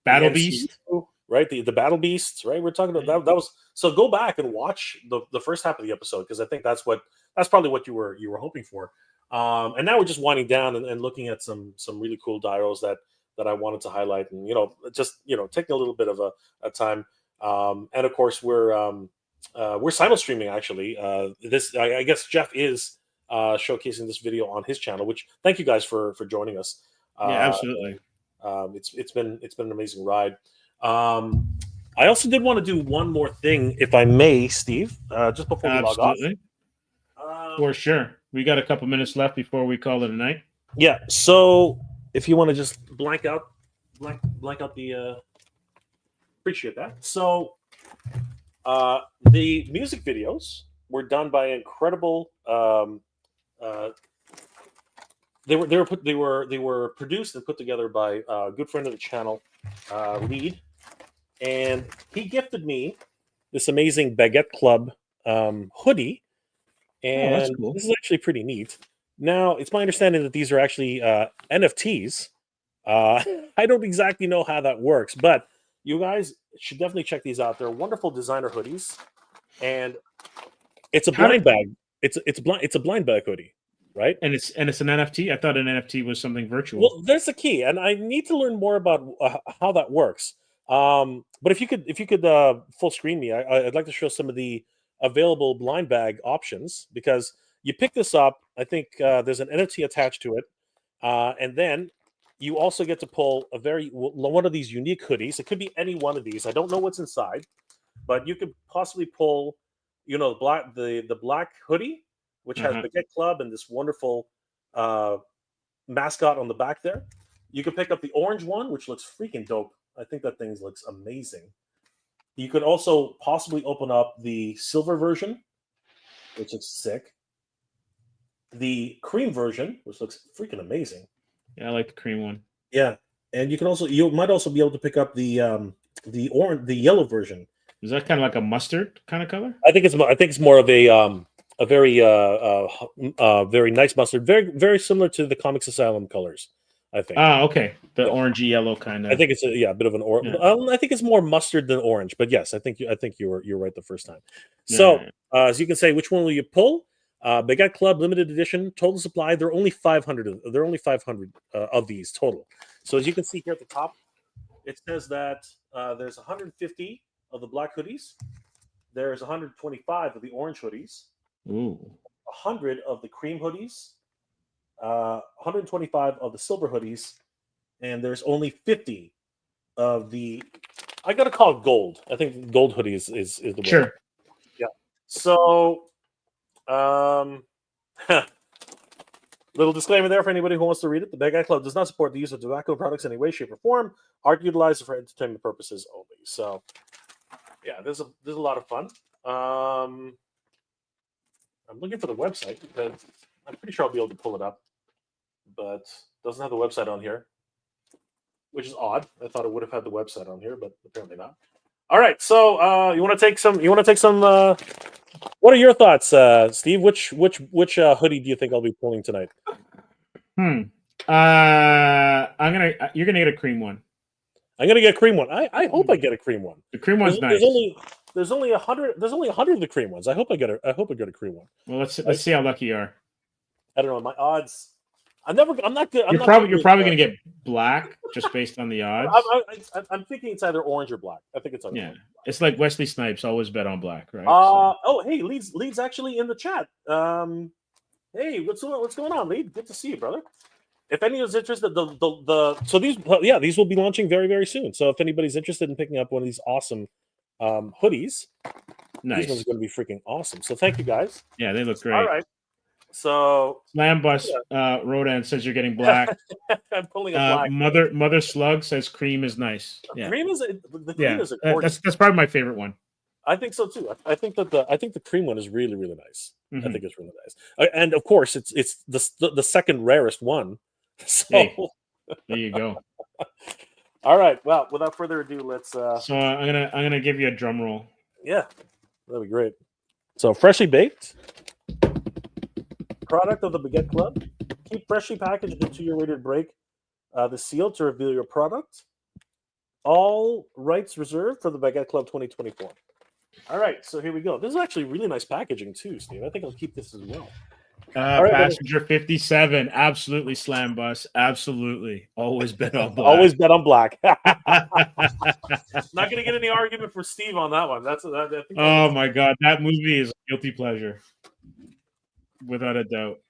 Battle Beast, right? The Battle Beasts, right? We're talking about that was, so go back and watch the first half of the episode, because I think that's probably what you were hoping for. And now we're just winding down and looking at some really cool dials that that I wanted to highlight, and just taking a little bit of a time. And of course, we're simul streaming actually. This I guess Jeff is showcasing this video on his channel. Which thank you guys for joining us. Yeah, absolutely. It's been an amazing ride. I also did want to do one more thing, if I may, Steve, just before we log off. For sure. We got a couple minutes left before we call it a night. Yeah. So if you want to just blank out the appreciate that. So the music videos were done by incredible. They were produced and put together by a good friend of the channel, Lead, and he gifted me this amazing Baguette Club hoodie, and that's cool. This is actually pretty neat. Now, it's my understanding that these are actually NFTs. I don't exactly know how that works, but you guys should definitely check these out. They're wonderful designer hoodies, and it's a blind bag. It's a blind bag hoodie, right? And it's an NFT. I thought an NFT was something virtual. Well, there's the key, and I need to learn more about how that works. But if you could full screen me, I'd like to show some of the available blind bag options, because you pick this up. I think there's an NFT attached to it, and then you also get to pull one of these unique hoodies. It could be any one of these. I don't know what's inside, but you could possibly pull, the black hoodie, which has Baguette Club and this wonderful mascot on the back there. You could pick up the orange one, which looks freaking dope. I think that thing looks amazing. You could also possibly open up the silver version, which looks sick. The cream version, which looks freaking amazing. Yeah, I like the cream one. Yeah, and you might also be able to pick up the yellow version. Is that kind of like a mustard kind of color? I think it's more of a very very nice mustard, very very similar to the Comics Asylum colors. I think. Ah, okay. The orangey yellow kind of. I think it's a bit of an orange. Yeah. I think it's more mustard than orange, but yes, I think you're right the first time. So as you can say, which one will you pull? Baguette Club limited edition, total supply. There are only 500. There are only 500 of these total. So as you can see here at the top, it says that there's 150 of the black hoodies. There's 125 of the orange hoodies. Ooh. 100 of the cream hoodies. 125 of the silver hoodies, and there's only 50 of the. I gotta call it gold. I think gold hoodie is the one. Sure. Yeah. So, little disclaimer there for anybody who wants to read it. The Baguette Club does not support the use of tobacco products in any way, shape, or form. Art utilized for entertainment purposes only. So, yeah, there's a lot of fun. I'm looking for the website because I'm pretty sure I'll be able to pull it up, but it doesn't have the website on here, which is odd. I thought it would have had the website on here, but apparently not. All right, so you want to take some? What are your thoughts, Steve? Which hoodie do you think I'll be pulling tonight? You're gonna get a cream one. I'm gonna get a cream one. I hope I get a cream one. The cream one's nice. There's only 100. There's only 100 of the cream ones. I hope I get a cream one. Well, let's see how lucky you are. I don't know my odds. I'm not good. You're probably gonna get black just based on the odds. I'm thinking it's either orange or black. I think it's either. Yeah, it's like Wesley Snipes always bet on black, right? Oh, hey, Lead's actually in the chat. Hey, what's going on, Lead? Good to see you, brother. If anyone's interested, these will be launching very very soon. So if anybody's interested in picking up one of these awesome hoodies, nice. These ones are going to be freaking awesome. So thank you guys. Yeah, they look great. All right. So Slam Bus Rodan says you're getting black. I'm pulling a black. Mother Slug says cream is nice. Yeah. Cream is a gorgeous. That's probably my favorite one. I think so too. I think the cream one is really really nice. Mm-hmm. I think it's really nice. And of course it's the second rarest one. So hey, there you go. All right. Well, without further ado, let's. So I'm gonna give you a drum roll. Yeah, that'd be great. So freshly baked. Product of the Baguette Club. Keep freshly packaged until you're ready to break the seal to reveal your product. All rights reserved for the Baguette Club 2024. All right, so here we go. This is actually really nice packaging too, Steve. I think I'll keep this as well. right, Passenger 57. Absolutely, Slam Bus. Absolutely. Always bet on black. Always bet on black. Not going to get any argument for Steve on that one. Oh my God, that movie is a guilty pleasure, without a doubt.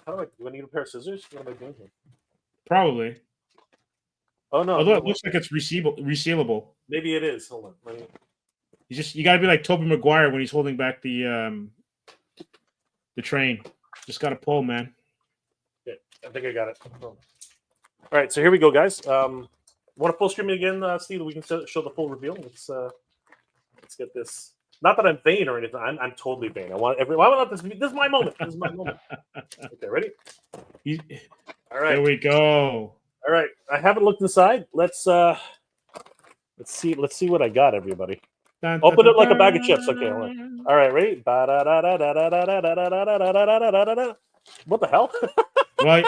How do I need a pair of scissors? What am I doing here? Probably. Oh no! Although it looks like it's resealable. Maybe it is. Hold on. You got to be like Tobey Maguire when he's holding back the train. Just got to pull, man. Okay, I think I got it. All right, so here we go, guys. Want to full screen it again, Steve? We can show the full reveal. Let's get this. Not that I'm vain or anything. I'm totally vain. I want this. This is my moment. This is my moment. Okay, ready? All right. There we go. All right. I haven't looked inside. Let's see. Let's see what I got, everybody. Open it like a bag of chips. Okay. Hold on. All right. Ready? What the hell? Well,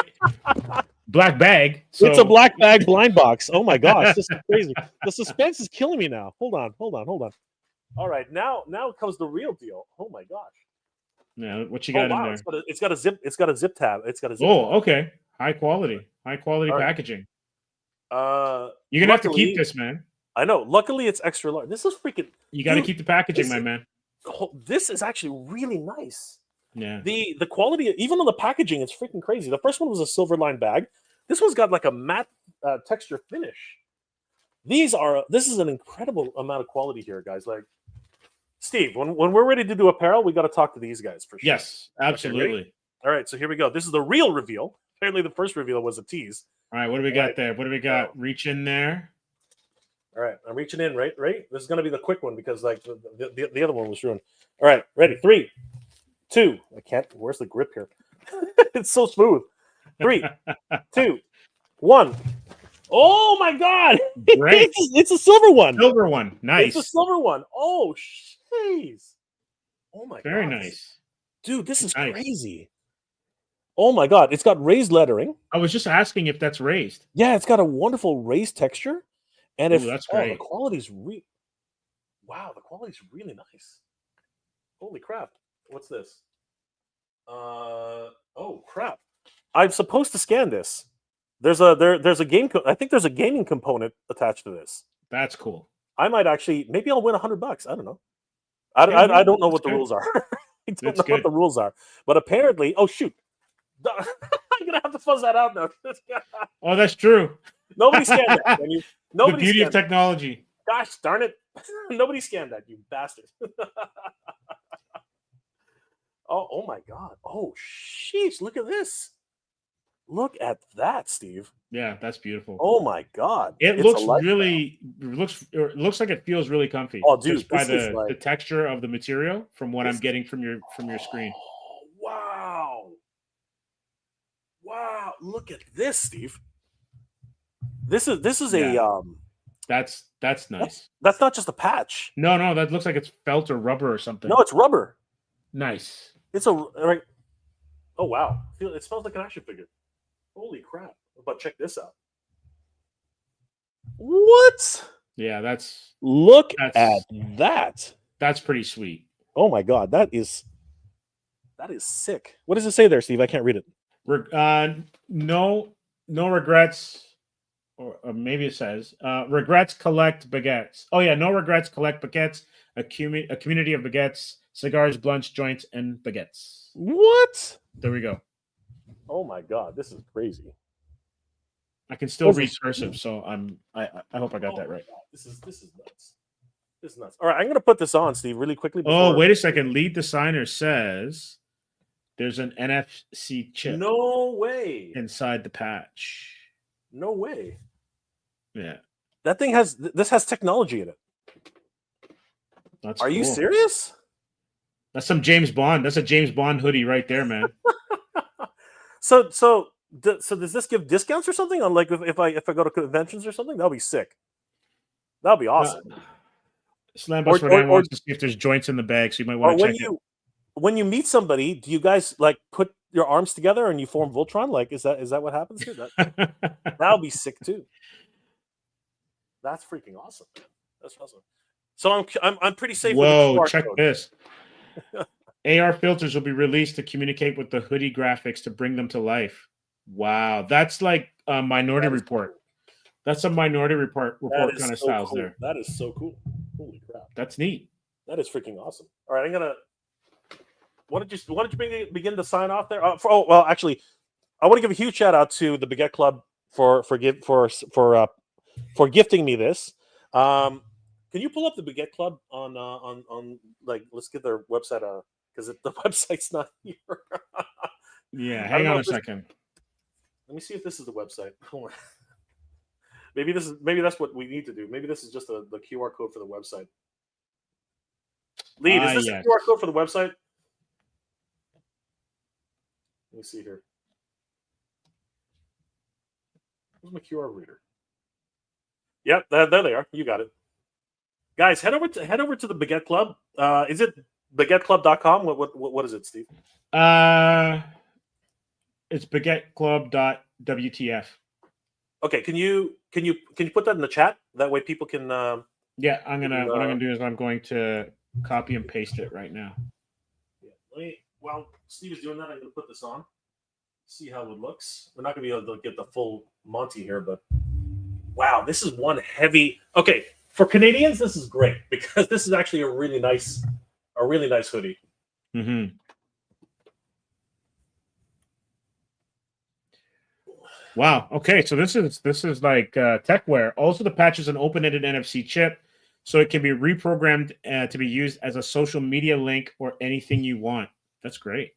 black bag. So... It's a black bag blind box. Oh my gosh, this is crazy. The suspense is killing me now. Hold on. All right, now comes the real deal. Oh my gosh. Yeah, what you got in there? It's got a zip. It's got a zip tab. Oh, okay. High quality packaging. You're gonna have to keep this, man. I know. Luckily, it's extra large. This is freaking. You got to keep the packaging, my man. This is actually really nice. Yeah. The quality, even on the packaging, it's freaking crazy. The first one was a silver lined bag. This one's got like a matte texture finish. This is an incredible amount of quality here, guys. Like, Steve, when we're ready to do apparel, we got to talk to these guys for sure. Yes, absolutely. Okay, all right, so here we go. This is the real reveal. Apparently, the first reveal was a tease. All right, what do we got there? What do we got? Reach in there. All right, I'm reaching in. Right. This is gonna be the quick one because like the other one was ruined. All right, ready? 3, 2. I can't. Where's the grip here? It's so smooth. 3, 2, 1. Oh my God! Great. It's a silver one. Silver one. Nice. It's a silver one. Oh, jeez. Oh my God. Very nice. Dude, this is crazy. Oh my God. It's got raised lettering. I was just asking if that's raised. Yeah, it's got a wonderful raised texture. And that's great. The quality's wow, the quality's really nice. Holy crap. What's this? Oh crap. I'm supposed to scan this. There's a game. I think there's a gaming component attached to this. That's cool. I might actually. Maybe I'll win $100. I don't know. I don't know what the rules are. I don't know what the rules are. But apparently, oh shoot, I'm gonna have to fuzz that out now. Oh, that's true. Nobody scanned that. The beauty of technology. Gosh darn it! Nobody scanned that, you bastard. Oh my God! Oh sheesh! Look at this. Look at that, Steve. Yeah, that's beautiful. Oh my God! It looks like it feels really comfy. Oh, dude, just by the texture of the material from what I'm getting from your screen. Oh, wow! Wow! Look at this, Steve. This is a That's nice. That's not just a patch. No, that looks like it's felt or rubber or something. No, it's rubber. Nice. It's right. Oh wow! It smells like an action figure. Holy crap! But check this out. What? Yeah, that's at that. That's pretty sweet. Oh my God, that is sick. What does it say there, Steve? I can't read it. No regrets, or maybe it says regrets collect baguettes. Oh yeah, no regrets collect baguettes. A community of baguettes, cigars, blunts, joints, and baguettes. What? There we go. Oh my God, this is crazy. I can still read cursive, so I hope I got that right. This is nuts. This is nuts. All right, I'm gonna put this on, Steve, really quickly. Oh, wait a second. Lead designer says there's an NFC chip. No way. Inside the patch. No way. Yeah. That thing has technology in it. That's Are you serious? That's some James Bond. That's a James Bond hoodie right there, man. So does this give discounts or something on like if I go to conventions or something? That'll be sick. That'll be awesome. Slam Bus wants to see if there's joints in the bag, so you might want to check it. When you meet somebody, do you guys like put your arms together and you form Voltron? Like, is that what happens here? That'll be sick too. That's freaking awesome, man. That's awesome. So I'm pretty safe. Whoa! Check this. AR filters will be released to communicate with the hoodie graphics to bring them to life. Wow, that's like a Minority Report. That's a Minority Report kind of styles there. That is so cool. Holy crap. That's neat. That is freaking awesome. All right, I'm gonna. What did you begin to sign off there? Well, actually, I want to give a huge shout out to the Baguette Club for gifting me this. Can you pull up the Baguette Club on like, let's get their website because the website's not here. Yeah, hang on a second. Let me see if this is the website. Hold on. Maybe that's what we need to do. Maybe this is just the QR code for the website. Lee, is this the QR code for the website? Let me see here. Where's my QR reader? Yep, there they are. You got it. Guys, head over to the Baguette Club. Is it baguetteclub.com? What is it, Steve? It's baguetteclub.wtf. Okay, can you put that in the chat? That way people can yeah, what I'm gonna do is I'm going to copy and paste it right now. Yeah, while Steve is doing that, I'm gonna put this on. See how it looks. We're not gonna be able to get the full Monty here, but wow, this is one heavy. Okay, for Canadians, this is great because this is actually a really nice hoodie. Mm-hmm. Wow. Okay, so this is like techwear. Also, the patch is an open-ended NFC chip, so it can be reprogrammed to be used as a social media link or anything you want. That's great.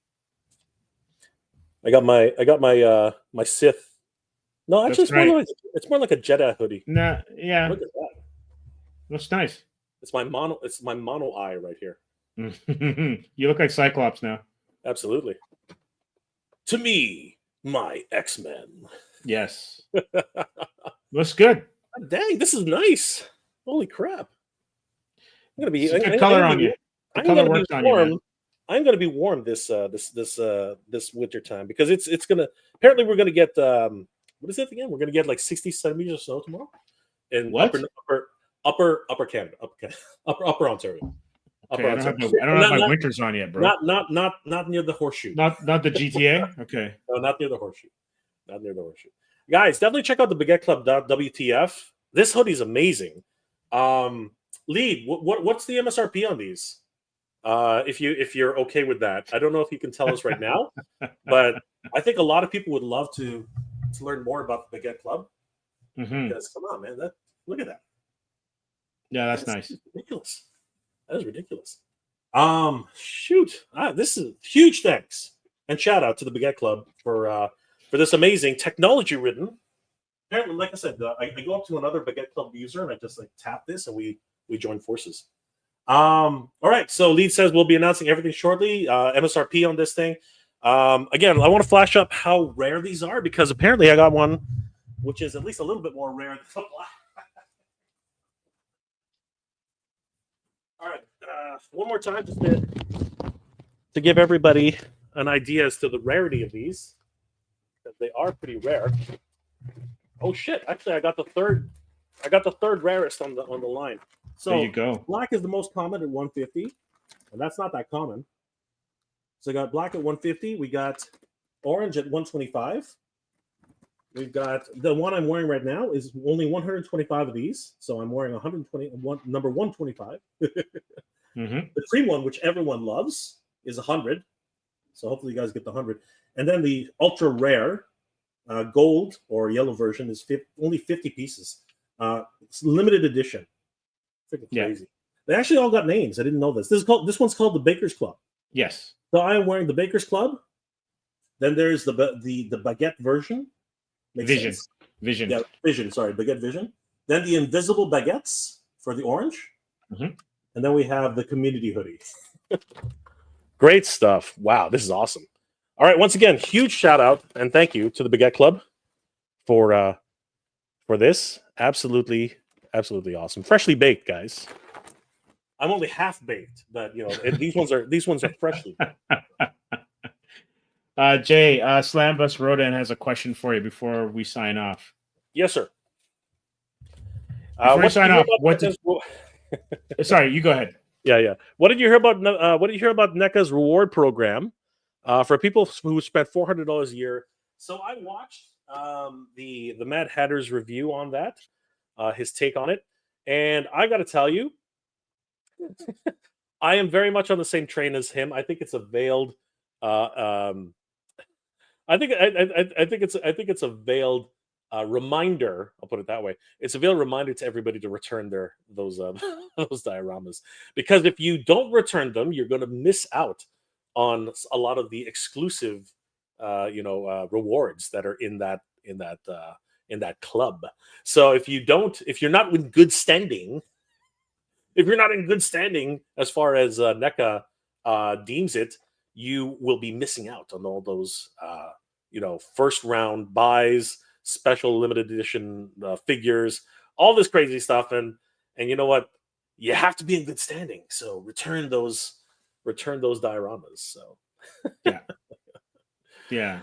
I got my my Sith. No, actually, it's more like a Jedi hoodie. Nah, yeah. Look at that. That's nice. It's my mono eye right here. You look like Cyclops now. Absolutely. To me, my X-Men. Yes. Looks good. Dang, this is nice. Holy crap. I'm gonna be good color on you. I'm gonna be warm this winter time because it's gonna apparently we're gonna get what is it again? We're gonna get like 60 centimeters of snow tomorrow in upper Canada, upper Ontario. Okay, I don't have my winters on yet, bro. Not near the horseshoe. Not the GTA. Okay. No, not near the horseshoe. Not near the horseshoe. Guys, definitely check out the baguetteclub.wtf. This hoodie's amazing. Lead, what's the MSRP on these? If you're okay with that, I don't know if you can tell us right now, but I think a lot of people would love to learn more about the Baguette Club. Mm-hmm. Because come on, man, look at that. Yeah, that's nice. Ridiculous. That is ridiculous. Shoot, this is huge thanks and shout out to the Baguette Club for this amazing technology-ridden. Apparently, like I said, I go up to another Baguette Club user and I just like tap this and we join forces. All right, so Lead says we'll be announcing everything shortly. MSRP on this thing. Again, I want to flash up how rare these are because apparently I got one which is at least a little bit more rare than the black. All right, one more time just to give everybody an idea as to the rarity of these, because they are pretty rare. Oh shit! Actually, I got the third rarest on the line. So there you go. Black is the most common at 150, and that's not that common. So I got black at 150. We got orange at 125. We've got the one I'm wearing right now is only 125 of these. So I'm wearing number 125. Mm-hmm. The cream one, which everyone loves, is 100. So hopefully you guys get the 100. And then the ultra rare gold or yellow version is only 50 pieces. It's limited edition. Freaking crazy. They actually all got names. I didn't know this. This one's called the Baker's Club. Yes. So I am wearing the Baker's Club. Then there's the Baguette version. Vision. Yeah, Vision. Sorry, Baguette Vision. Then the Invisible Baguettes for the orange. Mm-hmm. And then we have the community hoodie. Great stuff. Wow, this is awesome. All right, once again, huge shout out and thank you to the Baguette Club for this. Absolutely awesome. Freshly baked, guys. I'm only half baked, but these ones are freshly baked. Jay, Slambus Rodan has a question for you before we sign off. Yes, sir. Before we sign off, sorry, you go ahead. Yeah. What did you hear about? What did you hear about NECA's reward program for people who spent $400 a year? So I watched the Mad Hatter's review on that, his take on it, and I got to tell you, I am very much on the same train as him. I think it's a veiled. I think it's a veiled reminder. I'll put it that way. It's a veiled reminder to everybody to return those those dioramas, because if you don't return them, you're going to miss out on a lot of the exclusive, rewards that are in that club. So if you're not in good standing, as far as NECA deems it, you will be missing out on all those first round buys, special limited edition figures, all this crazy stuff. And you know what? You have to be in good standing. So return those dioramas. So yeah.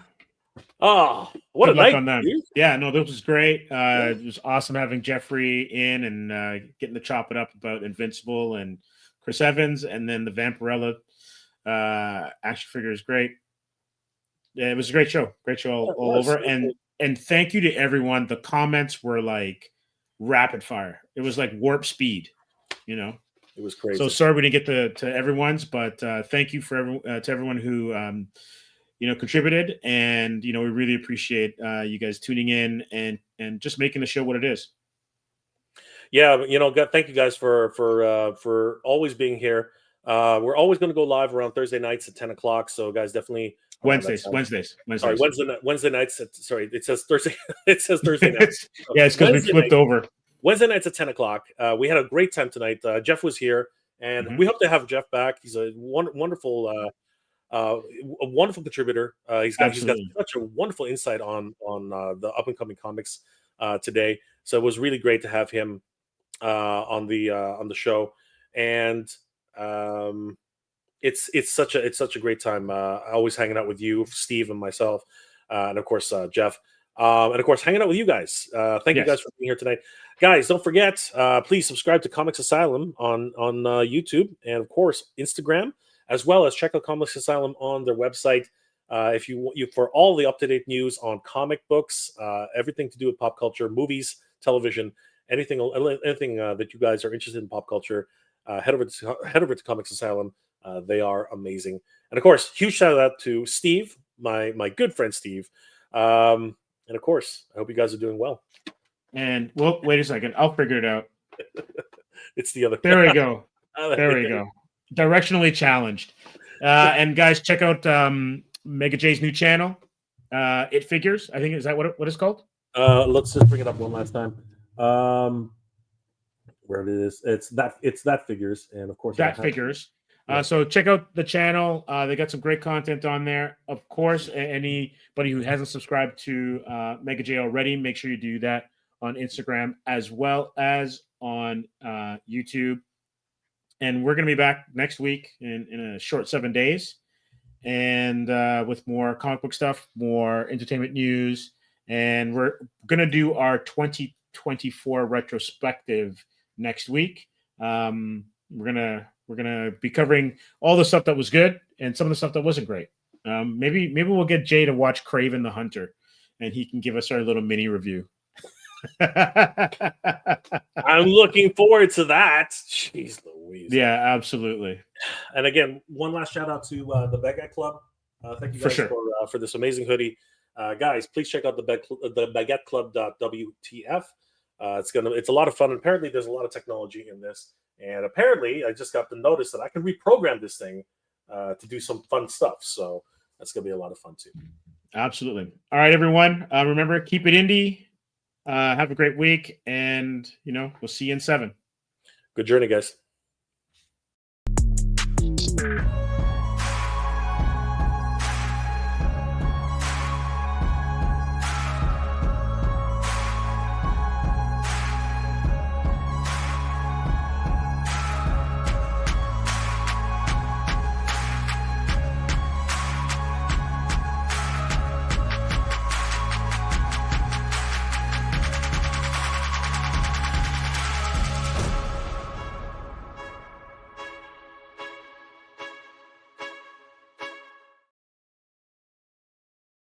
Oh, what Good a luck night on that. dude. Yeah, no, this was great. It was awesome having Jeffrey in and getting to chop it up about Invincible and Chris Evans, and then the Vampirella action figure is great. Yeah, it was a great show. Great show all over. And thank you to everyone. The comments were like rapid fire. It was like warp speed, It was crazy. So sorry we didn't get to everyone's, but thank you to everyone who contributed, and we really appreciate you guys tuning in and just making the show what it is. Yeah, thank you guys for always being here. We're always going to go live around Thursday nights at 10 o'clock. So guys, definitely Wednesdays. Sorry, Wednesday nights. Sorry, it says Thursday. It says Thursday nights. Yeah, it's because we flipped over. Wednesday nights at 10 o'clock. We had a great time tonight. Jeff was here, and we hope to have Jeff back. He's a wonderful contributor. He's got such a wonderful insight on the up and coming comics today. So it was really great to have him on the show, and it's such a great time. Always hanging out with you, Steve, and myself, and of course Jeff, and of course hanging out with you guys. Thank you guys for being here tonight, guys. Don't forget, please subscribe to Comics Asylum on YouTube, and of course Instagram, as well as check out Comics Asylum on their website. If you for all the up-to-date news on comic books, everything to do with pop culture, movies, television, anything that you guys are interested in pop culture, head over to Comics Asylum. They are amazing. And of course, huge shout out to Steve, my good friend Steve. And of course, I hope you guys are doing well. And well, wait a second, I'll figure it out. It's the other. There we go. There we go. Directionally challenged. And guys, check out Mega J's new channel. It Figures. I think is that what it's called? Let's just bring it up one last time. Where it is? It's that Figures, and of course that Figures. So check out the channel. They got some great content on there. Of course, anybody who hasn't subscribed to Mega J already, make sure you do that on Instagram as well as on YouTube. And we're going to be back next week in a short 7 days, and with more comic book stuff, more entertainment news, and we're going to do our 2024 retrospective next week. We're gonna be covering all the stuff that was good and some of the stuff that wasn't great. Maybe we'll get Jay to watch Kraven the Hunter, and he can give us our little mini review. I'm looking forward to that. Jeez Louise. Yeah, absolutely. And again, one last shout out to the Baguette Club. Thank you guys for this amazing hoodie. Guys, please check out the baguetteclub.wtf. It's a lot of fun. And apparently there's a lot of technology in this. And apparently I just got the notice that I can reprogram this thing to do some fun stuff. So that's going to be a lot of fun too. Absolutely. All right, everyone. Remember, keep it indie. Have a great week. And, we'll see you in 7. Good journey, guys.